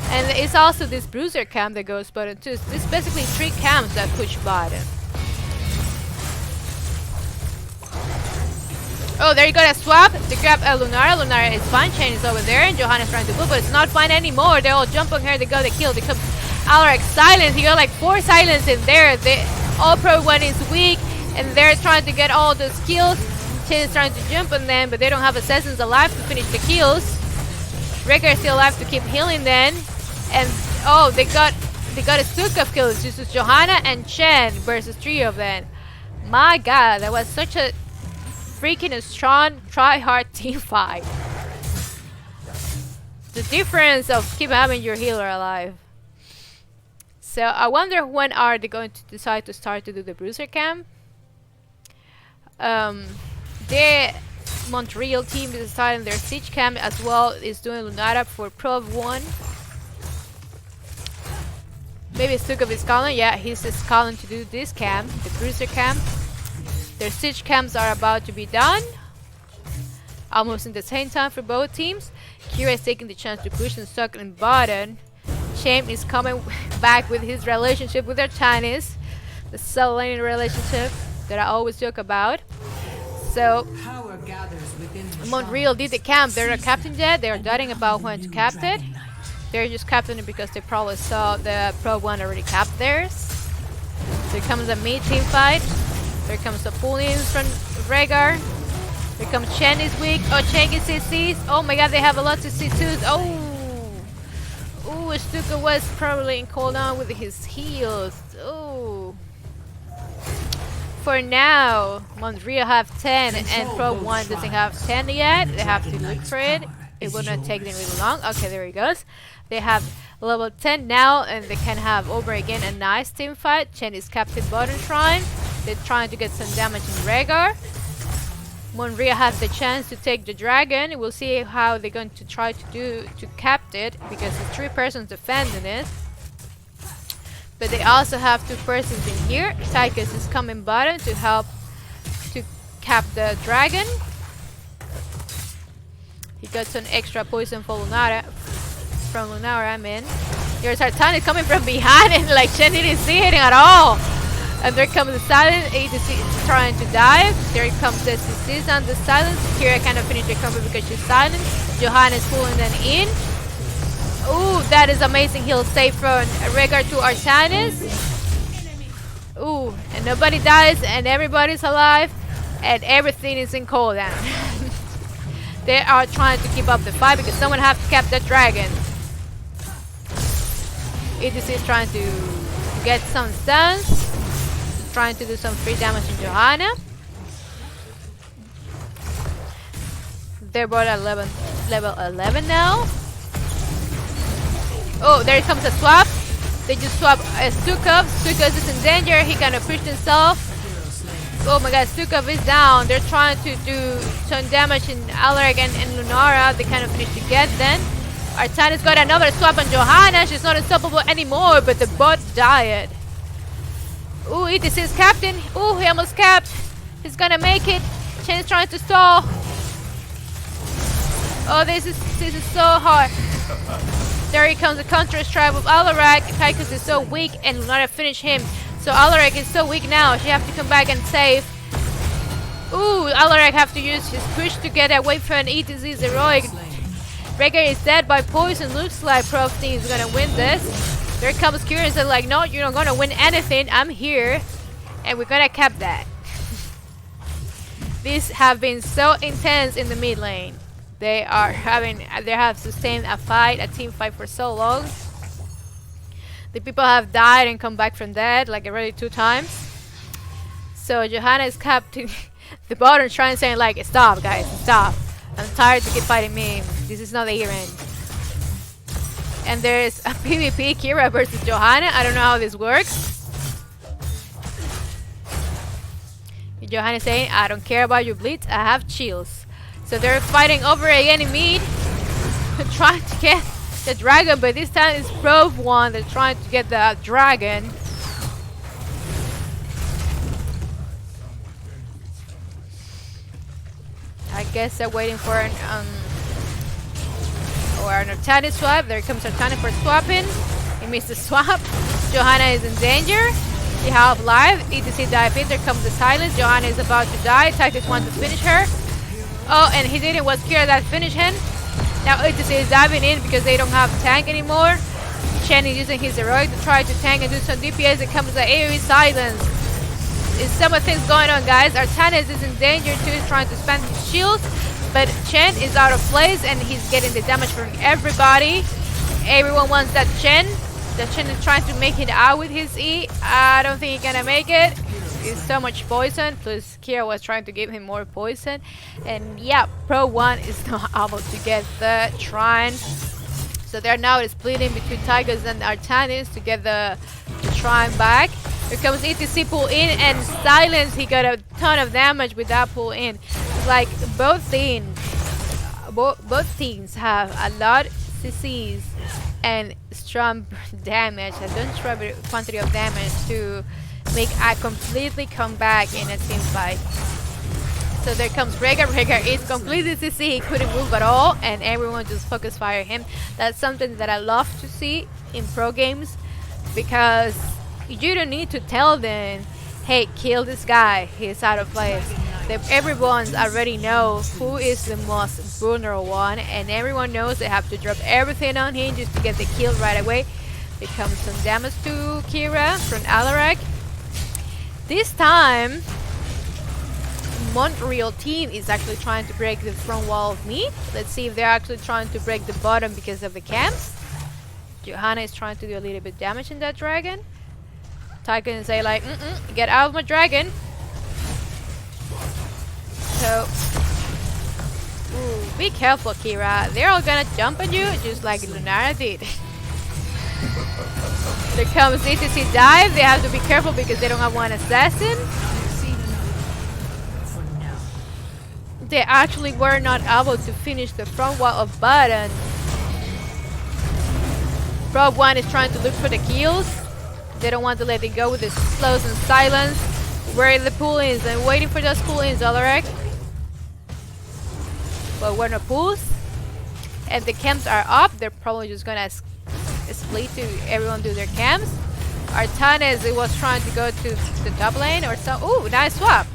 And it's also this bruiser camp that goes bottom too. So it's basically 3 camps that push bottom. Oh, there you go, a swap to grab Lunara. Lunara is fine, Chain is over there, and Johanna's trying to move, but it's not fine anymore. They all jump on her, they got the kill. They come Alarak silence. He got like 4 silence in there. All Pro 1 is weak, and they're trying to get all those kills. Chain is trying to jump on them, but they don't have assassins alive to finish the kills. Rhaegar is still alive to keep healing them. And oh, they got a stook of kills. This is Johanna and Chen versus 3 of them. My god, that was such a freaking strong try-hard team fight. The difference of keep having your healer alive. So I wonder when are they going to decide to start to do the bruiser cam. The Montreal team is starting their siege cam as well, is doing Lunara for Prov 1. Maybe Stukov is calling, yeah, he's just calling to do this cam, the bruiser cam. Their siege cams are about to be done. Almost in the same time for both teams. Kira is taking the chance to push and suck in bottom. Shame is coming back with his relationship with their Chinese. The cell-lane relationship that I always joke about. So,
Power gathers within the
Montreal did the camp. They're not captain yet. They're
stars.
doubting about when to cap it. They're just captaining it because they probably saw the Pro 1 already capped theirs. So here comes a mid team fight. There comes the pull-ins from Rhaegar. Here comes Chen is weak. Oh, Chen gets CCs. Oh my god, they have a lot of C2s. Oh! Ooh, Stuka was probably in cooldown with his heals. Oh. For now, Montreal have 10 and Pro 1 doesn't have 10 yet. They have to look for it. It will not take them really long. Okay, there he goes. They have level 10 now and they can have over again a nice team fight. Chen is captain bottom shrine. They're trying to get some damage in Rhaegar. Montreal has the chance to take the dragon. We'll see how they're going to try to do to cap it because the 3 persons defending it. But they also have 2 persons in here. Tychus is coming bottom to help to cap the dragon. He got some extra poison for Lunara. From Lunara, I mean. There's Artani coming from behind and like Chen didn't see it at all. And there comes the silence. ADC is trying to dive. There comes the CCs on the silence. Kira kind of finished the combo because she's silent. Johanna is pulling them in. Ooh, that is amazing heal save from Rhaegar to Artanis. Ooh, and nobody dies and everybody's alive and everything is in cooldown. They are trying to keep up the fight because someone has to cap that dragon. EDC is trying to get some stuns. Trying to do some free damage to Johanna. They're both at level 11 now. Oh, there comes a swap. They just swap Stukov. Stukov is in danger. He kind of pushed himself. Oh my god, Stukov is down. They're trying to do some damage in Alaric and Lunara. They kind of finished to get then. Artanis got another swap on Johanna. She's not unstoppable anymore, but the bot died. Ooh, ETC is captain. Ooh, he almost capped. He's gonna make it. Chen is trying to stall. Oh, this is so hard. There he comes, the counter strike of Alarak. Tychus is so weak and Lunara finish him. So Alarak is so weak now. She have to come back and save. Ooh, Alarak have to use his push to get away from an ETC's heroic. Rhaegar is dead by poison. Looks like Prof team is gonna win this. There comes Curious and like, no, you're not gonna win anything. I'm here. And we're gonna cap that. These have been so intense in the mid lane. They have sustained a fight, a team fight for so long. The people have died and come back from dead like already 2 times. So Johanna is captain the bottom shrine saying like, stop guys, stop. I'm tired to keep fighting me. This is not the year end. And there's a PvP Kira versus Johanna. I don't know how this works. Johanna saying, I don't care about your bleeds, I have chills. So they're fighting over again in mid. Trying to get the dragon, but this time it's Prove 1. They're trying to get the dragon. I guess they're waiting for an Artani swap. There comes Artani for swapping. He missed the swap. Johanna is in danger. She half life. ETC dive in. There comes the silence. Johanna is about to die. Tychus wants to finish her. Oh, and he didn't. Was Kira that finished him. Now ETC is diving in because they don't have tank anymore. Chen is using his heroic to try to tank and do some DPS. It comes the AoE silence. There's some things going on, guys. Artanis is in danger too. He's trying to spend his shields. But Chen is out of place and he's getting the damage from everybody. Everyone wants that Chen. That Chen is trying to make it out with his E. I don't think he's gonna make it. is so much poison. Plus Kira was trying to give him more poison. And yeah, Pro 1 is not able to get the Shrine. So they're now splitting between Tigers and Artanis to get the Shrine back. Here comes ETC pull in and silence. He got a ton of damage with that pull in. Like both teams have a lot CCs and strong damage. I don't try quantity of damage to make a completely comeback in a team fight. So there comes Rhaegar. Rhaegar is completely CC. He couldn't move at all, and everyone just focus fire him. That's something that I love to see in pro games, because you don't need to tell them, hey, kill this guy, he's out of place. Everyone already know who is the most vulnerable one, and everyone knows they have to drop everything on him just to get the kill right away. There comes some damage to Kira from Alarak. This time, Montreal team is actually trying to break the front wall of meat. Let's see if they're actually trying to break the bottom because of the camps. Johanna is trying to do a little bit damage in that dragon. Tycoon say like, get out of my dragon. So, ooh, be careful, Kira. They're all gonna jump on you just like Lunara did. There comes ETC dive. They have to be careful because they don't have one assassin. They actually were not able to finish the front wall of button. Prob 1 is trying to look for the kills. They don't want to let it go with the slows and silence. Where the pull-ins and waiting for those pull-ins, Alarak. But when the pulls and the camps are up, they're probably just gonna split to everyone do their camps. Artanes, it was trying to go to the top lane or so. Ooh, nice swap.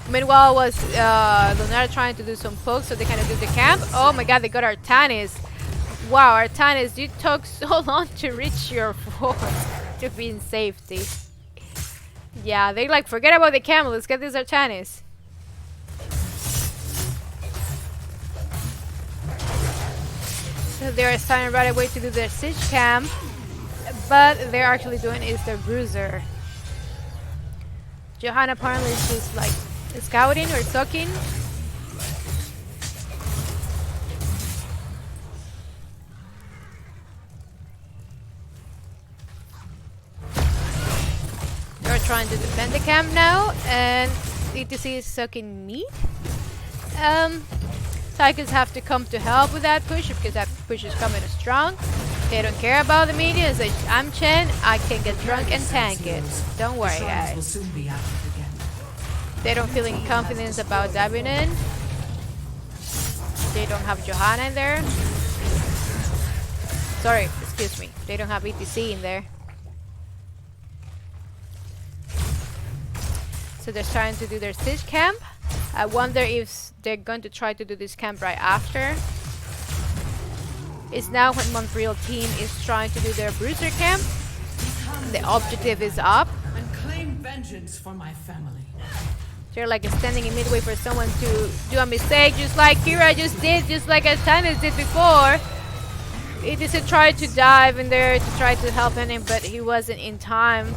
Meanwhile, was Lunara trying to do some pokes so they can do the camp. Oh my god, they got Artanis. Wow, Artanis, you took so long to reach your fort to be in safety. Yeah, they like, forget about the camp, let's get this Artanis. So they're starting right away to do their siege camp. But they're actually doing is their bruiser. Johanna apparently is just like scouting or talking. They're trying to defend the camp now, and ETC is sucking meat. Tigers have to come to help with that push because that push is coming strong. They don't care about the media. So I'm Chen. I can get drunk and tank it. Don't worry, guys. They don't feel any confidence about diving in. They don't have Johanna in there. Sorry, excuse me. They don't have ETC in there. So they're trying to do their siege camp. I wonder if they're going to try to do this camp right after. It's now when Montreal team is trying to do their bruiser camp. The objective is up.
And claim vengeance for my family.
They're like standing in midway for someone to do a mistake, just like Kira just did, just like Artanis did before. He just tried to dive in there to try to help him, but he wasn't in time.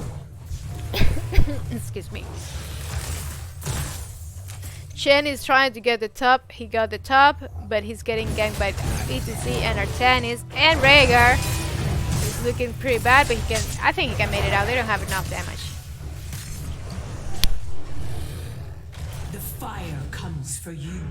Excuse me. Chen is trying to get the top. He got the top, but he's getting ganked by ETC and Artanis and Rhaegar. He's looking pretty bad, but he can. I think he can make it out. They don't have enough damage.
The fire comes for you.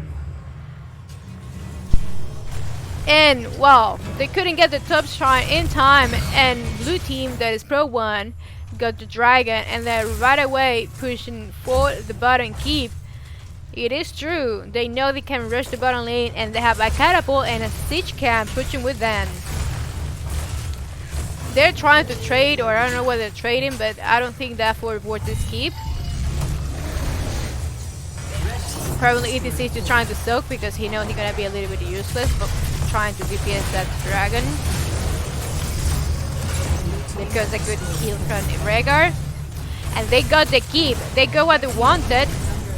And well, they couldn't get the top shrine in time, and blue team that is Pro 1 got the dragon, and then right away pushing for the bottom keep. It is true, they know they can rush the bottom lane, and they have a catapult and a siege camp pushing with them. They're trying to trade, or I don't know what they're trading, but I don't think that for worth this keep. Probably ETC is just trying to soak because he knows he's gonna be a little bit useless, but trying to DPS that dragon. Because a good heal from Rhaegar. And they got the keep. They got what they wanted.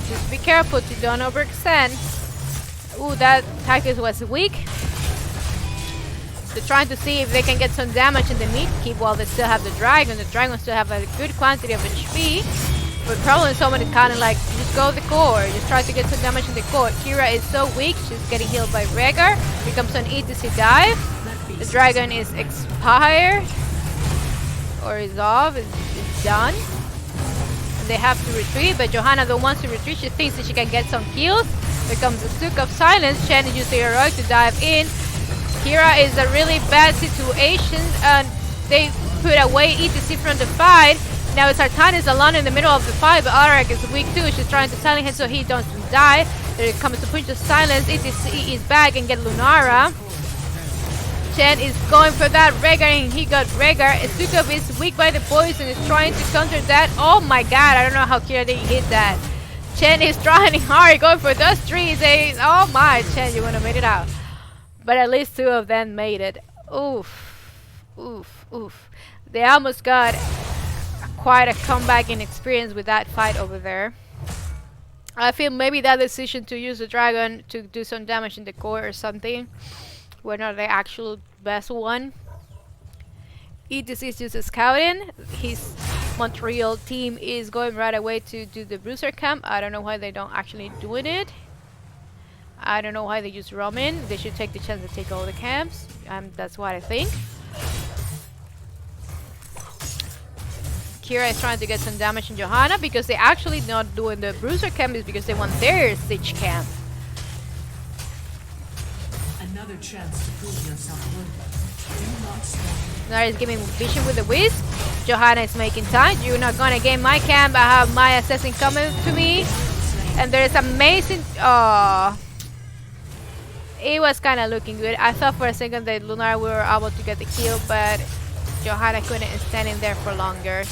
Just be careful to don't overextend. Ooh, that Tychus was weak. They're trying to see if they can get some damage in the mid keep while they still have the dragon. The dragon still have a good quantity of HP. But probably someone is kind of like, just go the core. Just try to get some damage in the core. Kira is so weak. She's getting healed by Rhaegar. Becomes an ETC dive. The dragon is expired. Or is off. Is done. And they have to retreat. But Johanna don't want to retreat. She thinks that she can get some kills. There comes a Sook of Silence. Chen uses the heroic to dive in. Kira is a really bad situation, and they put away ETC from the fight. Now it's Artanis alone in the middle of the fight, but Alaric is weak too. She's trying to silence him so he doesn't die. There comes the Punch of Silence. ETC is back and get Lunara. Chen is going for that Rhaegar, and he got Rhaegar. Sukov is weak by the poison, is trying to counter that. Oh my god, I don't know how Kira didn't hit that. Chen is trying hard, going for those trees. Oh my, Chen, you would have made it out. But at least 2 of them made it. Oof. Oof. Oof. They almost got quite a comeback in experience with that fight over there. I feel maybe that decision to use the dragon to do some damage in the core or something were not the actual best one. ETC is just scouting. His Montreal team is going right away to do the bruiser camp. I don't know why they don't actually doing it. I don't know why they use Roman. They should take the chance to take all the camps. That's what I think. Kira is trying to get some damage in Johanna because they actually not doing the bruiser camp is because they want their siege camp.
Another chance to prove yourself worthy. Do not stop.
Nara is giving vision with the whisk. Johanna is making time. You're not gonna gain my camp. I have my assassin coming to me. And there's amazing. Oh. It was kind of looking good. I thought for a second that Lunar were able to get the kill, but Johanna couldn't stand in there for longer.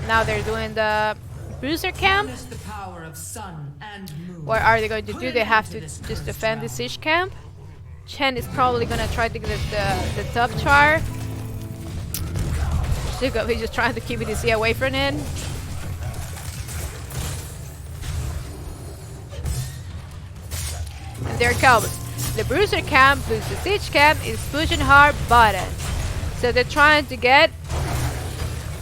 Now they're doing the bruiser camp.
The power of sun and moon.
What are they going to do? They have to just defend the siege camp. Chen is probably gonna try to get the top char. Sukov is just trying to keep ETC away from it. And there it comes. The bruiser camp plus the siege camp is pushing hard button. So they're trying to get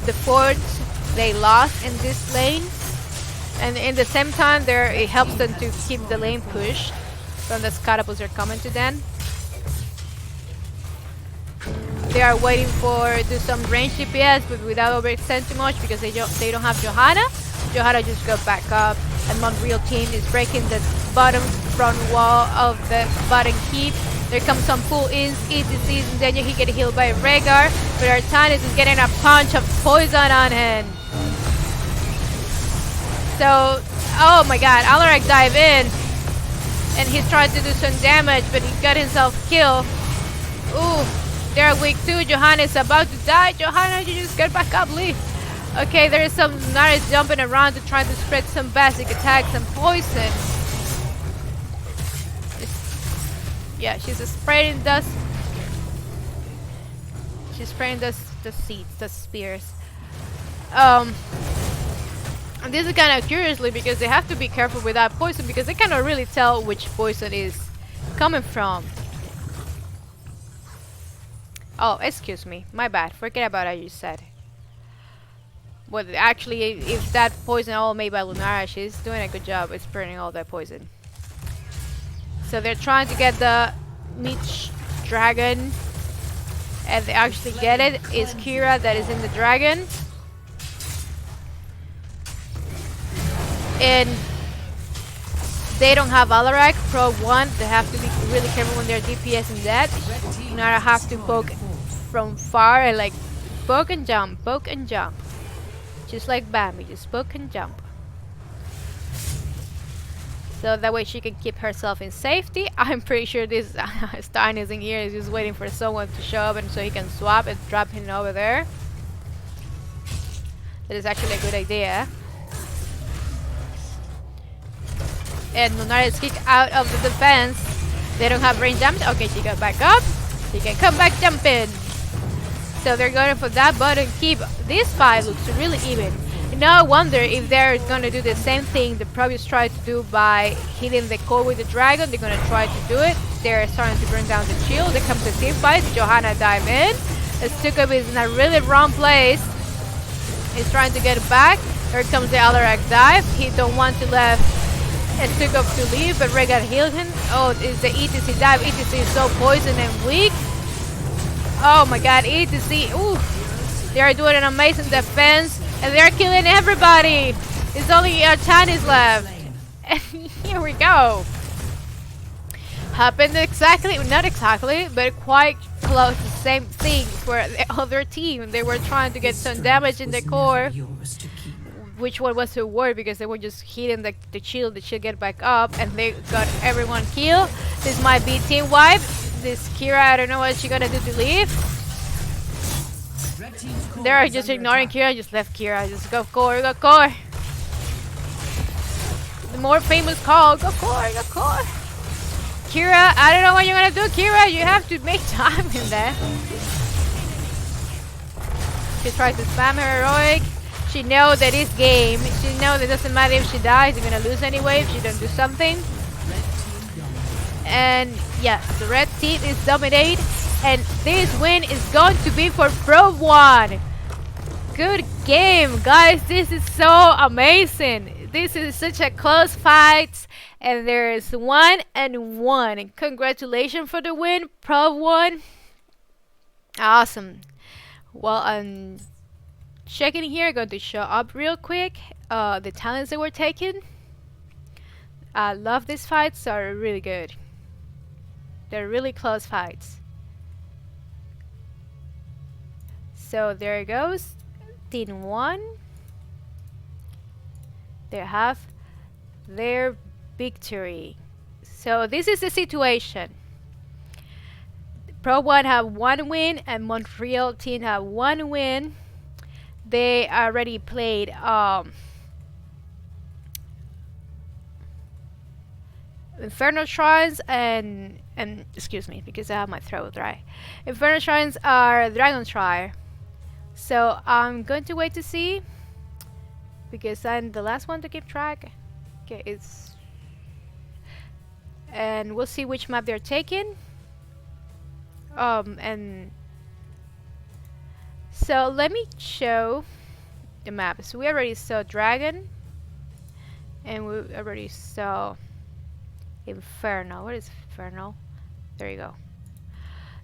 the forts they lost in this lane. And in the same time it helps them to keep the lane pushed from the catapults are coming to them. They are waiting for do some range DPS but without overextending too much because they don't have Johanna. Johanna just got back up and Montreal team is breaking the bottom front wall of the bottom keep. There comes some pull-ins, ETCs, and then he get healed by Rhaegar. But Artanis is getting a punch of poison on him. So, oh my god, Alaric dive in. And he's trying to do some damage, but he got himself killed. Ooh, they're weak too. Johanna is about to die. Johanna, you just get back up, leave. Okay, there is some Naris jumping around to try to spread some basic attacks and poison. Yeah, she's spreading dust. She's spraying the seeds, the spears. And this is kind of curiously because they have to be careful with that poison because they cannot really tell which poison is coming from. Oh, excuse me, my bad. Forget about what you said. Well, actually, if that poison all made by Lunara, she's doing a good job at spreading all that poison. So they're trying to get the Meech dragon, and they actually get it. It's Kira that is in the dragon. And they don't have Alarak Pro 1. They have to be really careful when they're DPS and that. Nara have to poke from far and like poke and jump, poke and jump. Just like Bambi, just poke and jump. So that way she can keep herself in safety. I'm pretty sure this Stein is in here is just waiting for someone to show up and so he can swap and drop him over there. That is actually a good idea. And Lunara is kicked out of the defense. They don't have range damage. Okay, she got back up. She can come back jumping. So they're going for that button keep. This fight looks really even. No wonder if they're gonna do the same thing the previous tried to do by hitting the core with the dragon, they're gonna try to do it. They're starting to bring down the shield. There comes the team fight. Johanna dive in. Stukov is in a really wrong place. He's trying to get back. Here comes the Alarak dive. He don't want to let Stukov to leave, but Rega healed him. Oh, it's the ETC dive. ETC is so poisoned and weak. Oh my god, ETC. Ooh. They are doing an amazing defense. And they're killing everybody. It's only Chinese left. And here we go. Happened exactly, not exactly, but quite close to the same thing for the other team. They were trying to get some damage in the core. Which one was to worry because they were just hitting the shield get back up, and they got everyone killed. This might be team wipe. This Kira, I don't know what she's gonna do to leave. They're just ignoring Kira, just left Kira, just go core, go core. The more famous call, go core, go core. Kira, I don't know what you're gonna do, Kira, you have to make time in there. She tries to spam her heroic. She knows that this game, she knows it doesn't matter if she dies, you're gonna lose anyway if she don't do something. And yeah, the red team is dominate. And this win is going to be for Pro 1. Good game, guys. This is so amazing. This is such a close fight. And there's 1-1. Congratulations for the win, Pro 1. Awesome. Well, I'm checking here. I'm going to show up real quick the talents that were taken. I love these fights. They're really good. They're really close fights. So there it goes. Team 1. They have their victory. So this is the situation. Pro 1 have 1 win and Montreal team have 1 win. They already played Inferno Shrines and excuse me because I have my throat dry. Inferno Shrines are Dragon Shrine. So I'm going to wait to see because I'm the last one to keep track. Okay, and we'll see which map they're taking. And so let me show the map. So we already saw Dragon and we already saw Inferno. What is Inferno? There you go.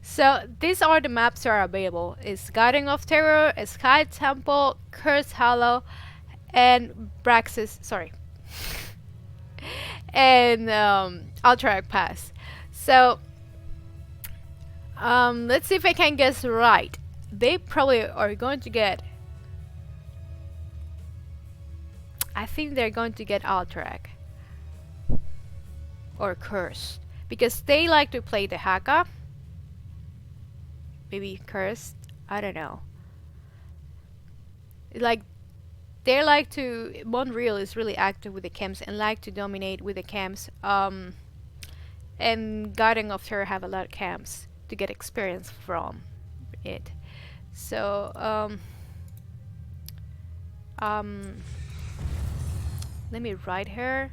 So these are the maps that are available. It's Guiding of Terror, Sky Temple, Curse Hollow, and Braxis. Sorry, and Alterac Pass. So let's see if I can guess right. They probably are going to get. I think they're going to get Alterac or Cursed because they like to play the Haka. Maybe Cursed, I don't know. Like they like to. Montreal is really active with the camps and like to dominate with the camps. And Guardian of Terror have a lot of camps to get experience from it. So let me write her.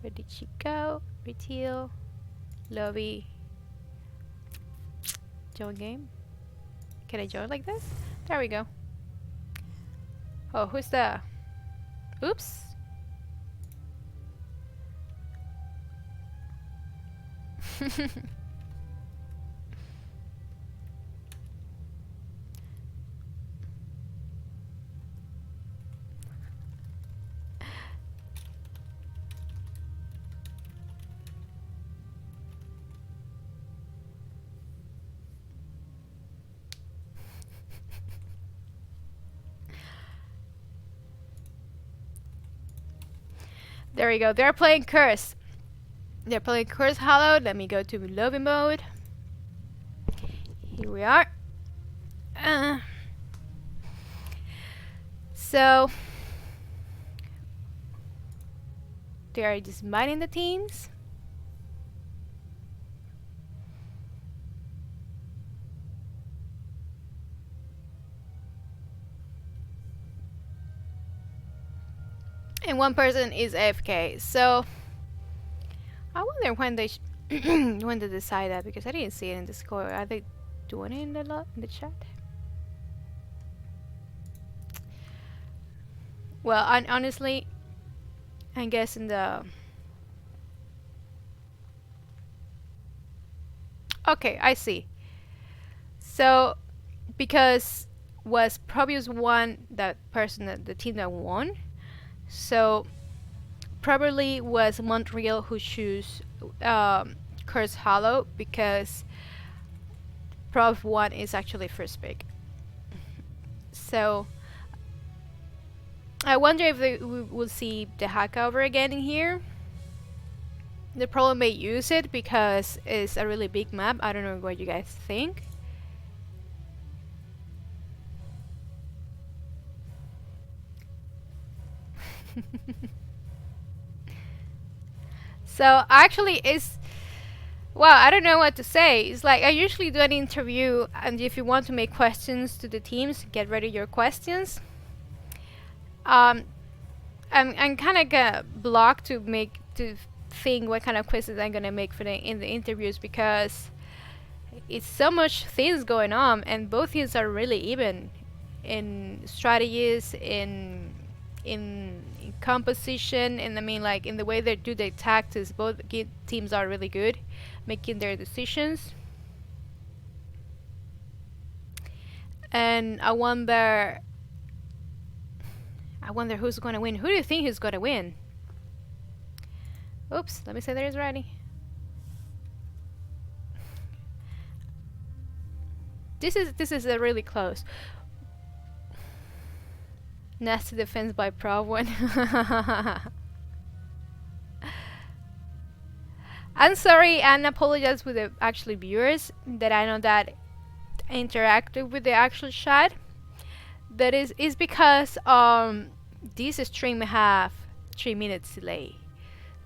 Where did she go? Retail, lobby. Join game. Can I join like this? There we go. Oh, who's the? Oops. There we go. They're playing Curse. They're playing Curse Hollow. Let me go to lobby mode. Here we are. So they are just mining the teams. and one person is AFK. So I wonder when they when they decide that, because I didn't see it in the score. Are they doing it in the chat? Well, honestly, I guess in the okay, I see. So because was Probius won, that person, that the team that won. So probably was Montreal who choose Curse Hollow, because Prov 1 is actually first pick. So I wonder if we will see the hack over again in here. They probably may use it because it's a really big map. I don't know what you guys think. So actually it's, well, I don't know what to say. It's like I usually do an interview, and if you want to make questions to the teams, get ready your questions. I'm kind of blocked to think what kind of quizzes I'm gonna make for in the interviews, because it's so much things going on, and both teams are really even in strategies, in composition, and I mean, like, in the way they do their tactics. Both teams are really good making their decisions. And I wonder who's gonna win. Who do you think is gonna win? Oops, let me say that is ready. This is a really close. Nasty defense by Prov 1. I'm sorry and apologize with the actually viewers that I know that interactive with the actual chat. That is because this stream have 3 minutes delay.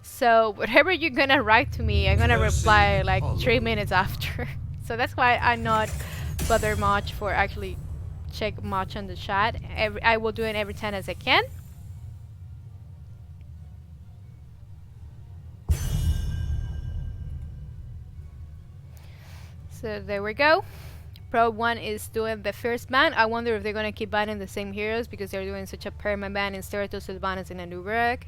So whatever you're gonna write to me, I'm gonna reply like 3 minutes after. So that's why I'm not bother much for actually check much on the chat. I will do it every time as I can. So there we go. Pro 1 is doing the first ban. I wonder if they're gonna keep banning the same heroes, because they're doing such a perma ban in Stratos, Sylvanas, and Anubarak.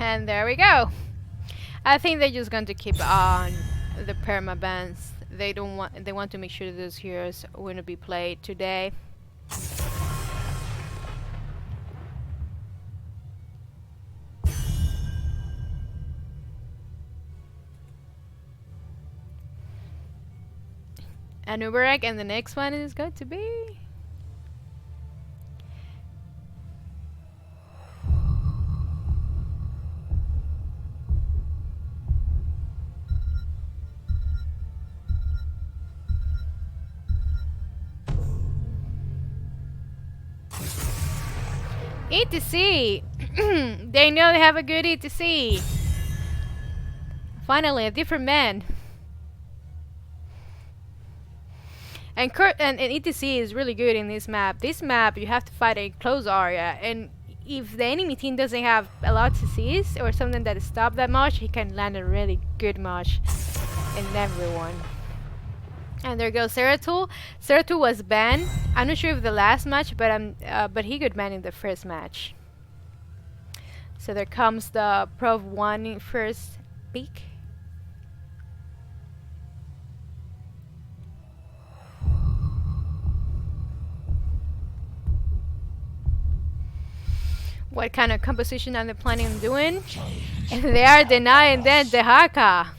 And there we go. I think they're just going to keep on the perma bans. They want to make sure that those heroes are going to be played today. Anubarak, and the next one is going to be ETC. They know they have a good ETC. Finally, a different man. And ETC is really good in this map. This map, you have to fight a close area, and if the enemy team doesn't have a lot of CCs or something that stop that much, he can land a really good match in everyone. And there goes Seratul. Seratul was banned. I'm not sure if the last match, but he got banned in the first match. So there comes the Prov 1 first pick. What kind of composition are they planning on doing? And they are denying that the Haka.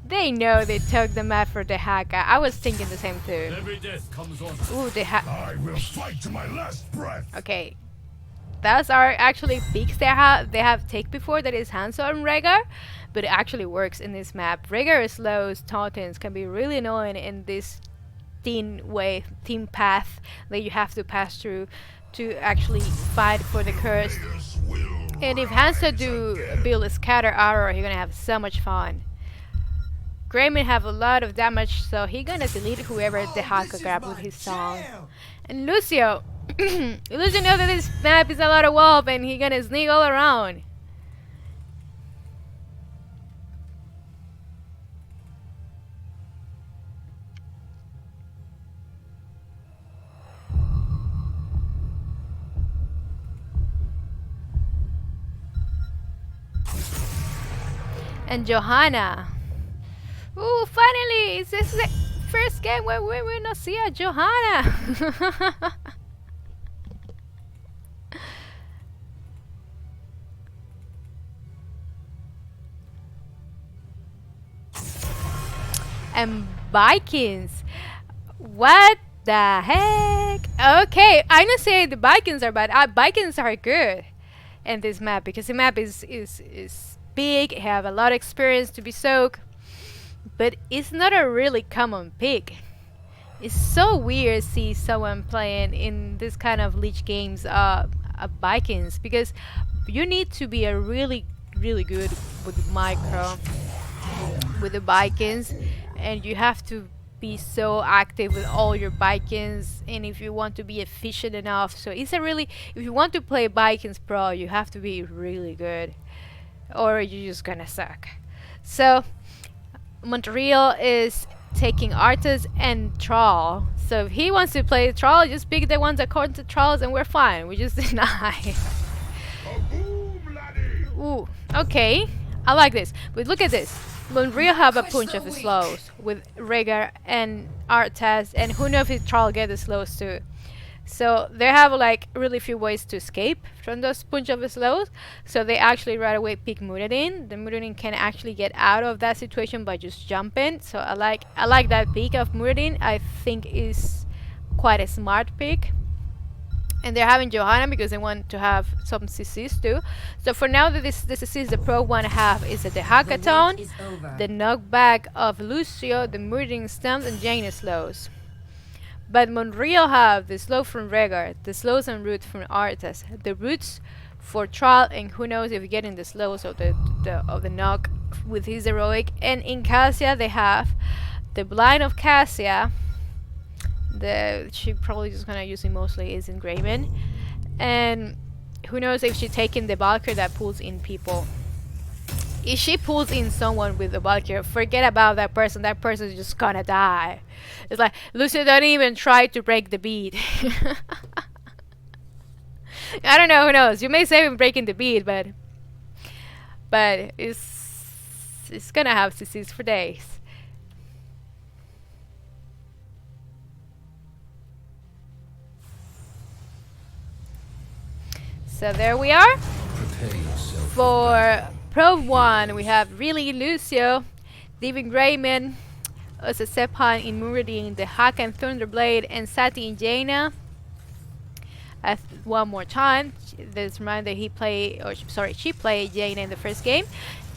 They know they took the map for the Haka. I was thinking the same too.
Every death comes on.
Ooh, the
I will fight to my last breath.
Okay. Those are actually picks they have take before, that is Hanzo and Rhaegar, but it actually works in this map. Rhaegar slows tauntings can be really annoying in this team path that you have to pass through to actually fight for the curse. And if Hanzo do build a scatter arrow, you're gonna have so much fun. Grayman have a lot of damage, so he gonna delete whoever the Haka grab with his song. And Lucio, Lucio know that this map is a lot of wolf and he gonna sneak all around. And Johanna. Ooh, finally! This is the first game where we will not see a Johanna. And Vikings. What the heck? Okay, I don't say the Vikings are bad. Vikings are good in this map because the map is big, have a lot of experience to be soaked, but it's not a really common pick. It's so weird to see someone playing in this kind of Lich games Vikings, because you need to be a really good with micro with the Vikings, and you have to be so active with all your Vikings, and if you want to be efficient enough, so it's a really, if you want to play Vikings Pro, you have to be really good or you're just gonna suck. So Montreal is taking Arthas and Troll. So if he wants to play Troll, just pick the ones according to Trolls and we're fine. We just deny. Ooh, okay. I like this. But look at this. Montreal have a bunch of slows with Rhaegar and Arthas, and who knows if Troll get the slows too. So they have like really few ways to escape from those bunch of slows. So they actually right away pick Muradin. The Muradin can actually get out of that situation by just jumping. So I like that pick of Muradin. I think is quite a smart pick. And they're having Johanna because they want to have some CCs too. So for now, the CCs the pro want to have is the hackathon, the knockback of Lucio, the Muradin stumps, and Jaina slows. But Montreal have the slow from Rhaegar, the slows and roots from Arthas, the roots for Thrall, and who knows if getting the slows of the knock with his heroic. And in Cassia they have the blind of Cassia. She probably just gonna use it mostly is in Grayman, and who knows if she taking the Valkyrie that pulls in people. If she pulls in someone with the Valkyrie, forget about that person. That person is just gonna die. It's like Lucio don't even try to break the beat. I don't know, who knows? You may say him breaking the beat, but it's gonna have CCs for days. So there we are. For Pro 1, we have really Lucio, Devin Grayman, also Sephan in Muradin, the Hack and Thunderblade, and Sati in Jaina. One more time, let's remind that she played Jaina in the first game.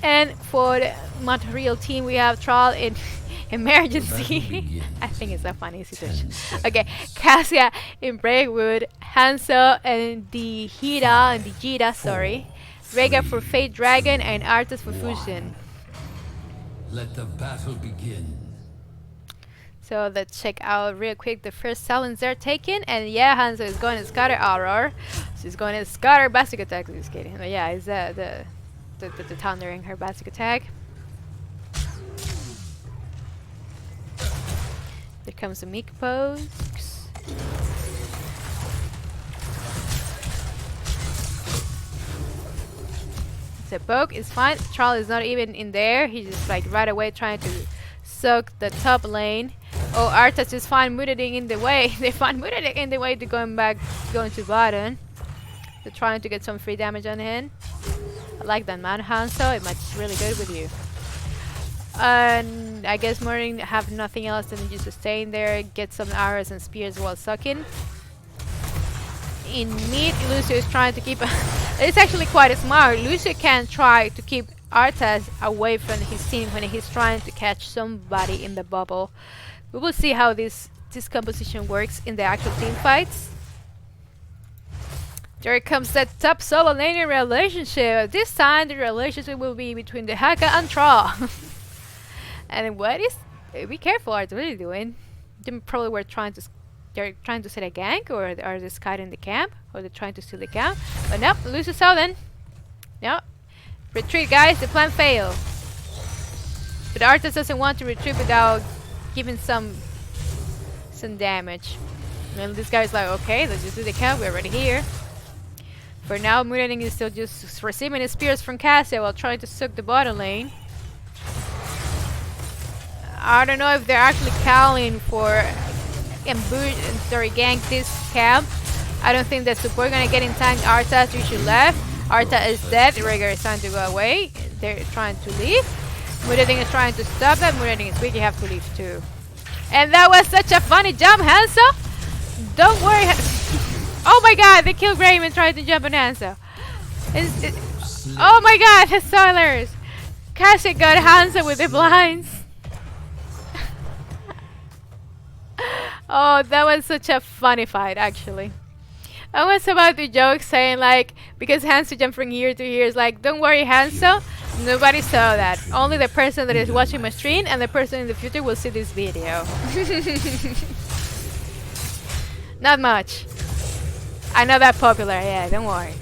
And for the Montreal team, we have Thrall in Emergency. I think it's a funny situation. Okay, Cassia in Breakwood, Hanzo and the Jita, sorry. Rhaegar for Fate Dragon, and Arthas for Fusion.
Let the battle begin.
So let's check out real quick the first silence they're taking, and yeah, Hanzo is going to scatter Aurora. She's going to scatter basic attack. Just kidding. But yeah, it's the thundering her basic attack. There comes the Meek pose. The poke is fine. Thrall is not even in there. He's just like right away trying to soak the top lane. Oh, Arthas is fine. Muradin in the way. They find Muradin in the way to going to bottom. They're trying to get some free damage on him. I like that man, Hanzo. It matches really good with you. And I guess Muradin have nothing else than just to stay in there, get some arrows and spears while sucking. In mid, Lucio is trying to keep it's actually quite smart. Lucio can try to keep Arthas away from his team when he's trying to catch somebody in the bubble. We will see how this composition works in the actual team fights. There comes that top solo laning relationship. This time the relationship will be between the Haka and Thrall. And what is? Be careful, Arts. What are you doing? They probably were trying to. They're trying to set a gank, or are they scouting the camp, or they're trying to steal the camp. But nope, loses Southern. Nope. Retreat, guys. The plan failed. But Arthas doesn't want to retreat without giving some damage. And this guy's like, okay, let's just do the camp. We're already here. For now, Muradin is still just receiving his spears from Cassia while trying to soak the bottom lane. I don't know if they're actually calling for gank this camp. I don't think that support gonna get in time. Arthas reached left. Arta is dead. Rhaegar is trying to go away. They're trying to leave. Muradin is trying to stop that. Muradin is weak. You have to leave too. And that was such a funny jump, Hanzo. Don't worry. Oh my god, they killed Graham and tried to jump on Hanzo. Oh my god, the spoilers. Cassie got Hanzo with the blinds. Oh, that was such a funny fight, actually. I was about to joke saying like, because Hanzo jumped from here to here is like, don't worry Hanzo, nobody saw that. Only the person that is watching my stream and the person in the future will see this video. Not much. I'm not that popular, yeah, don't worry.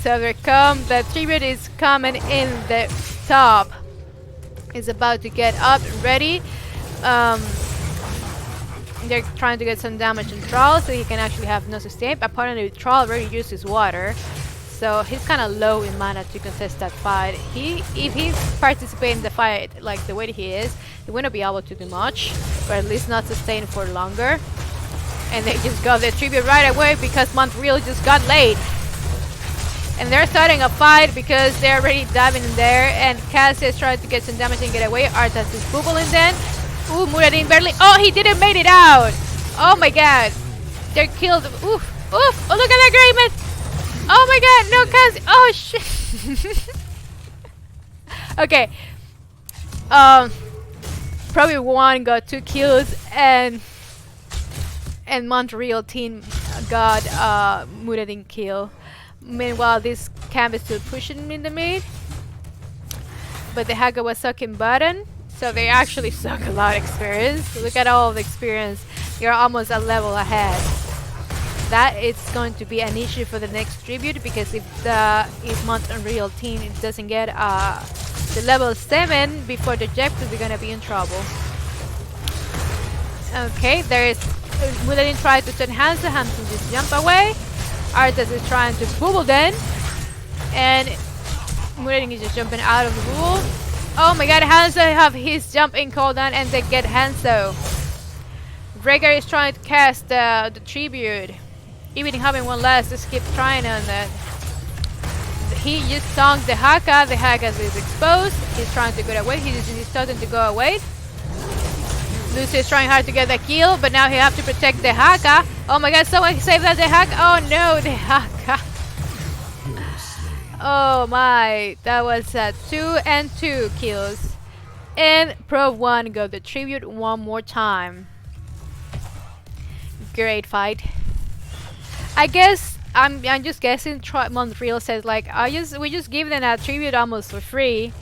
So the tribute is coming in the top. Is about to get up and ready. They're trying to get some damage on Troll so he can actually have no sustain. Apparently Troll already used his water, so he's kind of low in mana to contest that fight. If he's participating in the fight like the way he is, he wouldn't be able to do much, or at least not sustain for longer. And they just got the tribute right away because Montreal just got late. And they're starting a fight because they're already diving in there, and Cassia is trying to get some damage and get away. Arthas is bubbling then. Ooh, Muradin barely. Oh, he didn't make it out. Oh my god. They're killed. Oof. Oof. Oh, look at that Greyman. Oh my god. No, Cassie. Oh, shit. Okay. Probably one got 2 kills, and Montreal team got Muradin kill. Meanwhile, this camp is still pushing in the mid. But the Haga was sucking button. So they actually suck a lot of experience. Look at all the experience. You're almost a level ahead. That is going to be an issue for the next tribute, because if Montreal team doesn't get the level 7 before the objective, they're gonna be in trouble. Okay, there is Muradin tried to send Hanzo. Hanzo just jump away. Arthas is trying to bubble then, and Muradin is just jumping out of the pool. Oh my god, Hanzo have his jumping cooldown and they get Hanzo. Rhaegar is trying to cast the tribute. Even having one last, just keep trying on that. He just stung the Haka. The Haka is exposed. He's trying to get away. He's starting to go away. Lucy is trying hard to get the kill, but now he have to protect the Haka. Oh my god, someone save that the Haka. Oh no, the Haka. Oh my, that was 2 and 2 kills. And Pro 1 got the tribute one more time. Great fight. I guess I'm just guessing. Montreal says like, we just give them a tribute almost for free.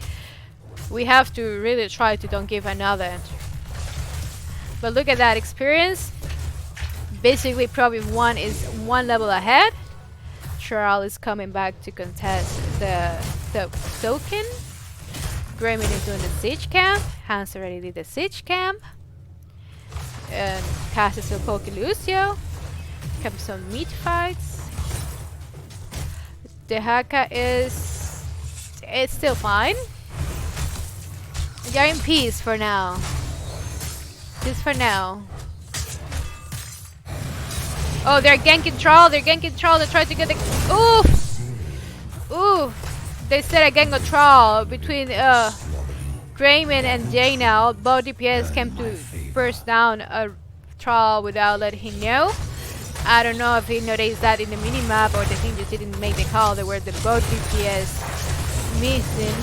We have to really try to don't give another. But look at that experience. Basically, probably 1 is 1 level ahead. Charles is coming back to contest the token. Grayman is doing the siege camp. Hans already did the siege camp. And Cass is still poking Lucio. Come some meat fights. The Haka it's still fine. They're in peace for now. Just for now. Oh, they're ganking Troll. They're ganking Troll. They tried to get the... Oof! Oof! They set a gang of Troll between Grayman and Jaina. Both DPS came to burst down a Troll without letting him know. I don't know if he noticed that in the minimap or the thing just didn't make the call. They were the both DPS missing.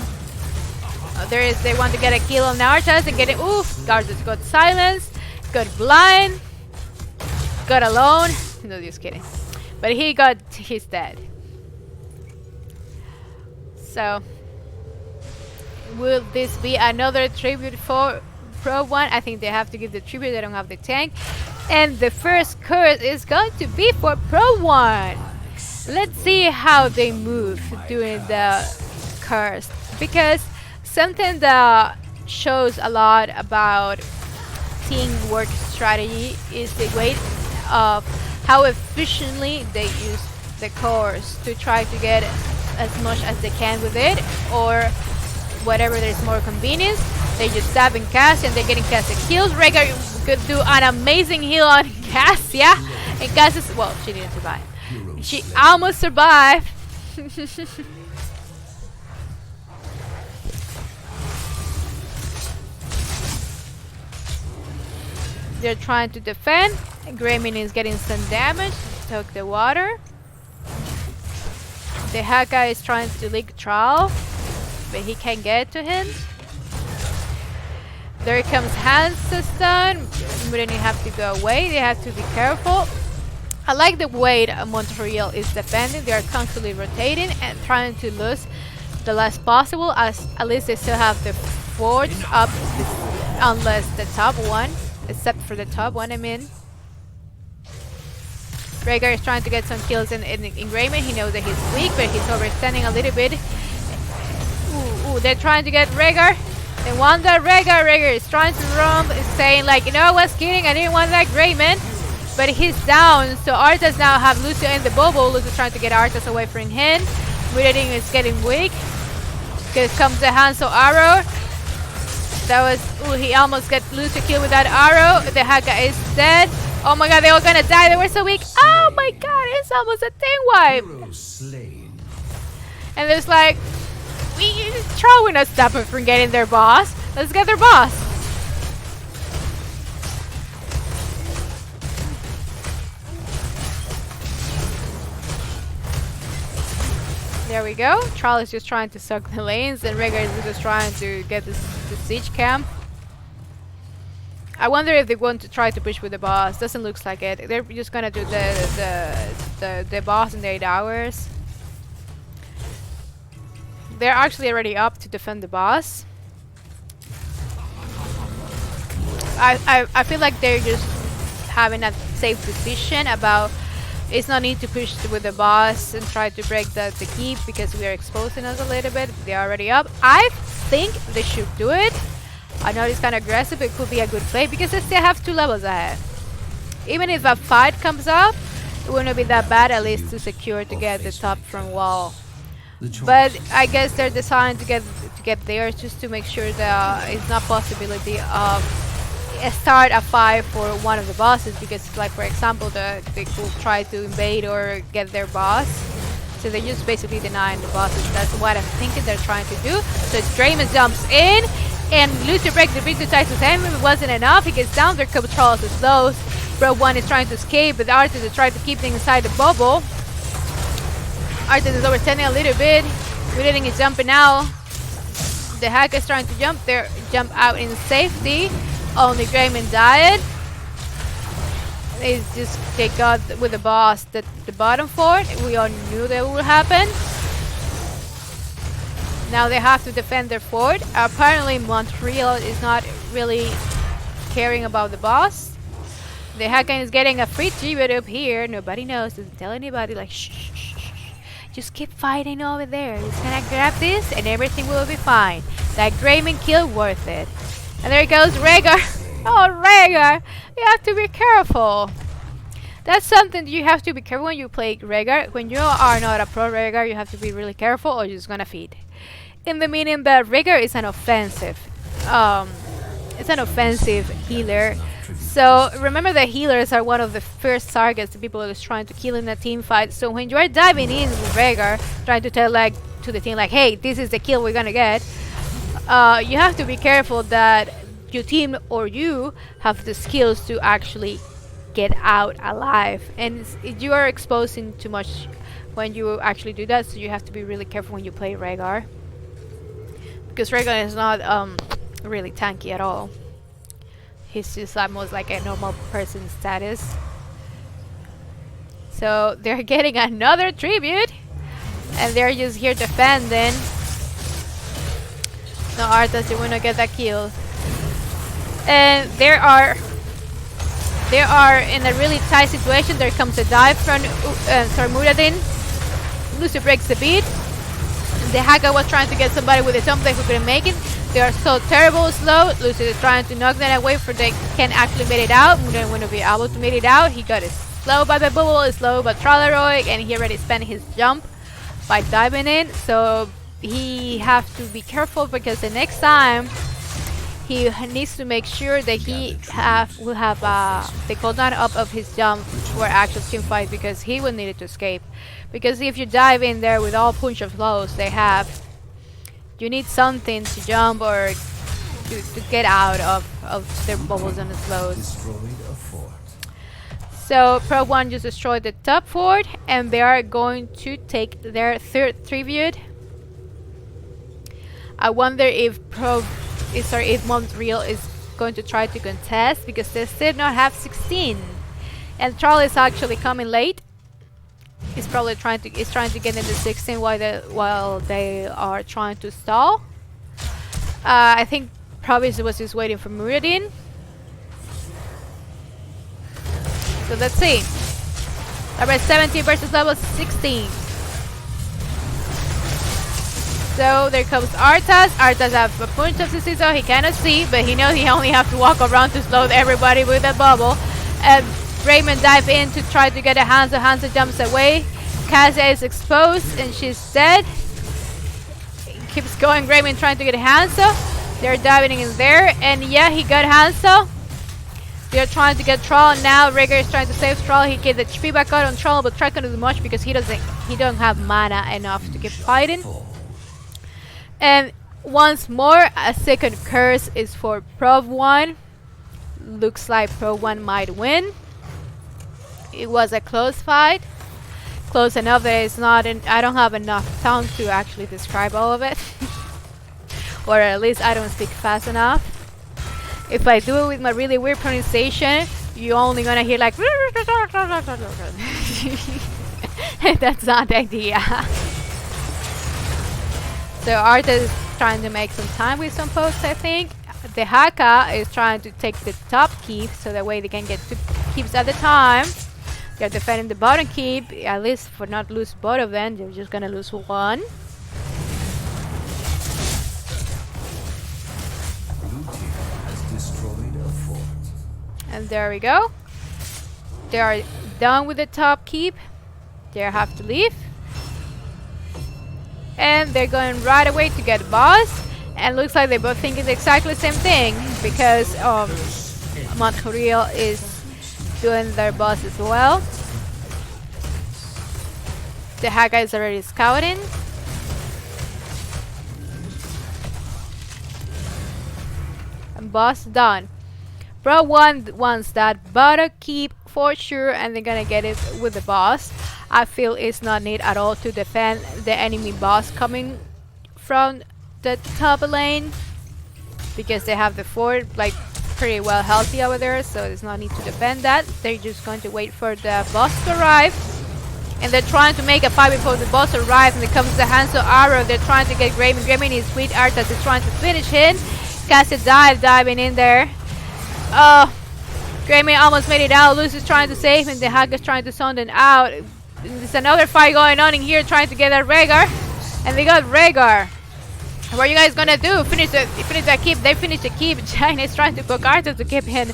They want to get a kill on Arthas and get it. Oof! Gardas got silenced. Got blind. Got alone. No, just kidding. But he's dead. So Will this be another tribute for Pro 1? I think they have to give the tribute. They don't have the tank. And the first curse is going to be for Pro 1. Let's see how they move during the curse. Because something that shows a lot about teamwork strategy is the way of how efficiently they use the cores to try to get as much as they can with it, or whatever there's more convenience. They just stab and cast, and they're getting casted kills. Rhaegar could do an amazing heal on Cass, yeah? And Cass is, well, she didn't survive. She almost survived. They're trying to defend. Grayman is getting some damage. Took the water. The Haka is trying to lick Troll, but he can't get to him. There comes Hansa's stun. But they have to go away. They have to be careful. I like the way that Montreal is defending. They are constantly rotating and trying to lose the less possible, as at least they still have the forts up, unless the top one, except for the top one, I mean. Rhaegar is trying to get some kills in Grayman. He knows that he's weak, but he's overstanding a little bit. Ooh, they're trying to get Rhaegar. They want that Rhaegar. Rhaegar is trying to run, is saying like, you know, I was kidding, I didn't want that Grayman. But he's down, so Arthas now have Lucio in the bubble. Lucio's trying to get Arthas away from him. Withering is getting weak. Here comes the Hanzo arrow. That was, ooh, he almost got Lucio killed with that arrow. The Haka is dead. Oh my god, they were gonna die, they were so weak. Oh my god, it's almost a team wipe. And there's like, Troll will not stop them from getting their boss. Let's get their boss. There we go. Troll is just trying to suck the lanes, and Rhaegar is just trying to get the siege camp. I wonder if they want to try to push with the boss. Doesn't look like it. They're just gonna do the boss in the 8 hours. They're actually already up to defend the boss. I feel like they're just having a safe decision about it's no need to push with the boss and try to break the keep, because we are exposing us a little bit. They're already up. I think they should do it. I know it's kind of aggressive, but it could be a good play because they still have 2 levels ahead. Even if a fight comes up, it wouldn't be that bad, at least to secure to get the top from wall. But I guess they're designed to get there just to make sure that it's not possibility of start a fight for one of the bosses, because like for example they could try to invade or get their boss, so they're just basically denying the bosses. That's what I'm thinking they're trying to do. So Draymond jumps in and Lucio breaks the big to tries to save him. It wasn't enough. He gets down. Their control is slow. Bro 1 is trying to escape, but Arthas is trying to keep things inside the bubble. Arthas is overstanding a little bit. Withering is jumping out. The hack is trying to jump there, jump out in safety. Only Grayman died. It's just they got with the boss the bottom fort. We all knew that would happen. Now they have to defend their fort. Apparently Montreal is not really caring about the boss. The Hakan is getting a free tribute up here. Nobody knows. Doesn't tell anybody. Like shh, shh, shh, shh. Just keep fighting over there. Just gonna grab this and everything will be fine. That Grayman kill worth it. And there goes Rhaegar. Oh, Rhaegar! You have to be careful. That's something you have to be careful when you play Rhaegar. When you are not a pro Rhaegar, you have to be really careful or you're just gonna feed. In the meaning that Rhaegar is an offensive. It's an offensive healer. So remember that healers are one of the first targets the people are trying to kill in a team fight. So when you are diving in with Rhaegar, trying to tell like to the team like, hey, this is the kill we're gonna get. You have to be careful that your team or you have the skills to actually get out alive, and you are exposing too much when you actually do that, so you have to be really careful when you play Rhaegar, because Rhaegar is not really tanky at all. He's just almost like a normal person status. So they're getting another tribute and they're just here defending. No, Arthas, you will not get that kill. And they are in a really tight situation. There comes a dive from Muradin. Lucy breaks the beat. The Haka was trying to get somebody with a jump that who couldn't make it. They are so terrible slow. Lucy is trying to knock that away for they can actually make it out. Muradin wouldn't be able to make it out. He got it slow by the bubble, slow by Trolleroy, and he already spent his jump by diving in. So he have to be careful because the next time he needs to make sure that he will have the cooldown up of his jump for actual team fight, because he will need it to escape. Because if you dive in there with all punch of flows they have, you need something to jump or to get out of their bubbles and the flows.
Destroyed a fort.
So Pro 1 just destroyed the top fort, and they are going to take their third tribute. I wonder if if Montreal is going to try to contest, because they still not have 16, and Troll is actually coming late. He's probably trying to get into 16 while they are trying to stall. I think probably was just waiting for Muradin. So let's see. Level 17 versus level 16. So there comes Arthas. Arthas has a punch of CC, so he cannot see, but he knows he only have to walk around to slow everybody with a bubble. And Raymond dive in to try to get a Hanzo. Hanzo jumps away. Kasia is exposed and she's dead. Keeps going. Raymond trying to get a Hanzo. They're diving in there, and yeah, he got Hanzo. They're trying to get Troll now. Rigger is trying to save Troll. He gets the HP back out on Troll, but Troll can't do much because he don't have mana enough to keep fighting. And once more, a second curse is for Pro 1. Looks like Pro 1 might win. It was a close fight. Close enough that it's not. I don't have enough tongue to actually describe all of it, or at least I don't speak fast enough. If I do it with my really weird pronunciation, you're only gonna hear like. That's not the idea. So Arthas is trying to make some time with some pokes, I think. The Haka is trying to take the top keep, so that way they can get 2 keeps at a time. They're defending the bottom keep, at least for not lose both of them. They're just gonna lose one.
Blue team has destroyed a fort.
And there we go. They are done with the top keep. They have to leave. And they're going right away to get boss. And looks like they both think it's exactly the same thing, because Montreal is doing their boss as well. The Haka is already scouting. And boss done. Pro 1 wants that bottom keep for sure, and they're gonna get it with the boss. I feel it's not need at all to defend the enemy boss coming from the top lane, because they have the fort like pretty well healthy over there, so there's no need to defend that. They're just going to wait for the boss to arrive, and they're trying to make a fight before the boss arrives. And it comes the Hanzo arrow. They're trying to get Grayman. Grayman is with Arthas is trying to finish him. Cast a diving in there. Grayman almost made it out. Lucy's trying to save him. The Haga's trying to sound him out. There's another fight going on in here, trying to get that Rhaegar, and they got Rhaegar. What are you guys gonna do? Finish that keep. They finish the keep. Jaina is trying to poke Arthur to keep him.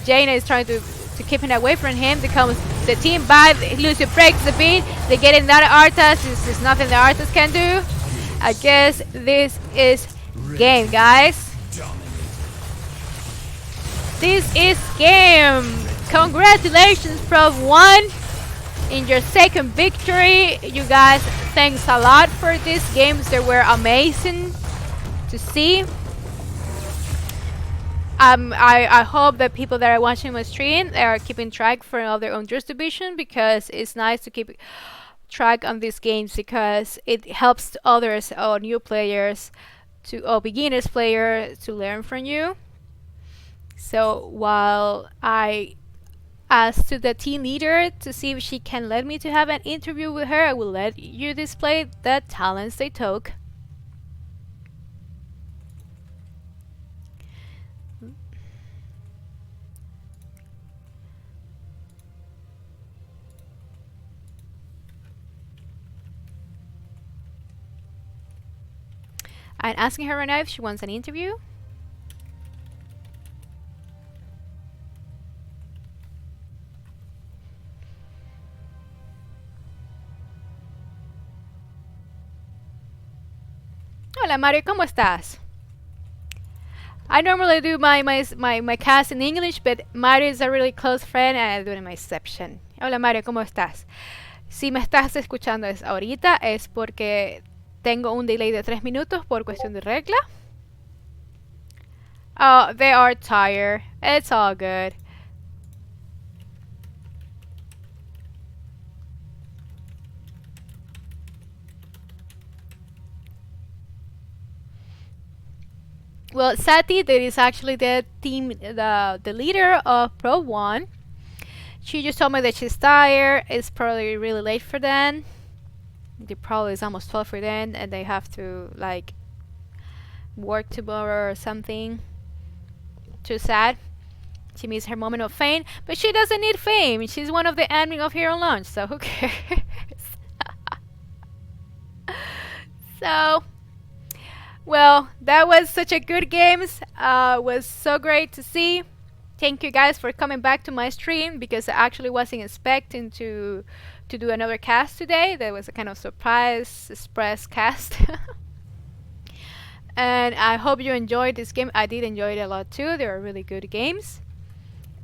Jaina is trying to keep him away from him. There comes the team by. Lucy breaks the beat. They get in that Arthas. There's nothing that Arthas can do. I guess this is game, guys. This is game. Congratulations, Pro 1, in your second victory. You guys, thanks a lot for these games. They were amazing to see. I hope that people that are watching my stream are keeping track for all their own distribution, because it's nice to keep track on these games, because it helps others or new players or beginners players to learn from you. So while I asked to the team leader to see if she can let me to have an interview with her, I will let you display the talents they took. I'm asking her right now if she wants an interview. Hola Mario, ¿cómo estás? I normally do my cast in English, but Mario is a really close friend and I do it in my exception. Hola Mario, ¿cómo estás? Si me estás escuchando ahorita es porque tengo un delay de 3 minutos por cuestión de regla. Oh, they are tired. It's all good. Well, Sati, that is actually the leader of Pro 1. She just told me that she's tired. It's probably really late for them. It probably is almost 12 for them, and they have to like work tomorrow or something. Too sad. She missed her moment of fame, but she doesn't need fame. She's one of the admin of Hero Launch, so who cares? So, well, that was such a good games. Was so great to see. Thank you guys for coming back to my stream because I actually wasn't expecting to do another cast today. That was a kind of surprise express cast. And I hope you enjoyed this game. I did enjoy it a lot too. They were really good games.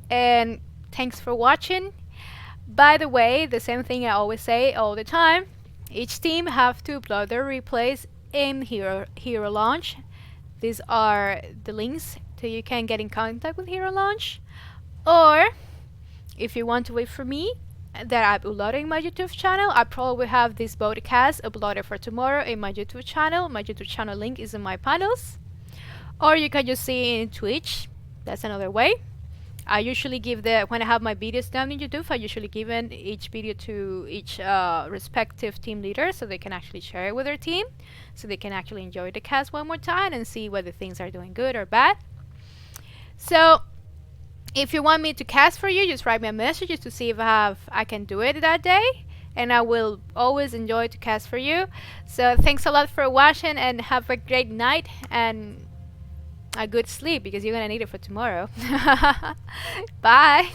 And thanks for watching. By the way, the same thing I always say all the time. Each team have to upload their replays in Hero Launch. These are the links so you can get in contact with Hero Launch. Or if you want to wait for me that I'm uploading my YouTube channel, I probably have this podcast uploaded for tomorrow in my YouTube channel. My YouTube channel link is in my panels. Or you can just see it in Twitch. That's another way. I usually give when I have my videos down in YouTube, I usually give each video to each respective team leader so they can actually share it with their team, so they can actually enjoy the cast one more time and see whether things are doing good or bad. So if you want me to cast for you, just write me a message just to see if I can do it that day, and I will always enjoy to cast for you. So thanks a lot for watching and have a great night and a good sleep because you're gonna need it for tomorrow. Bye.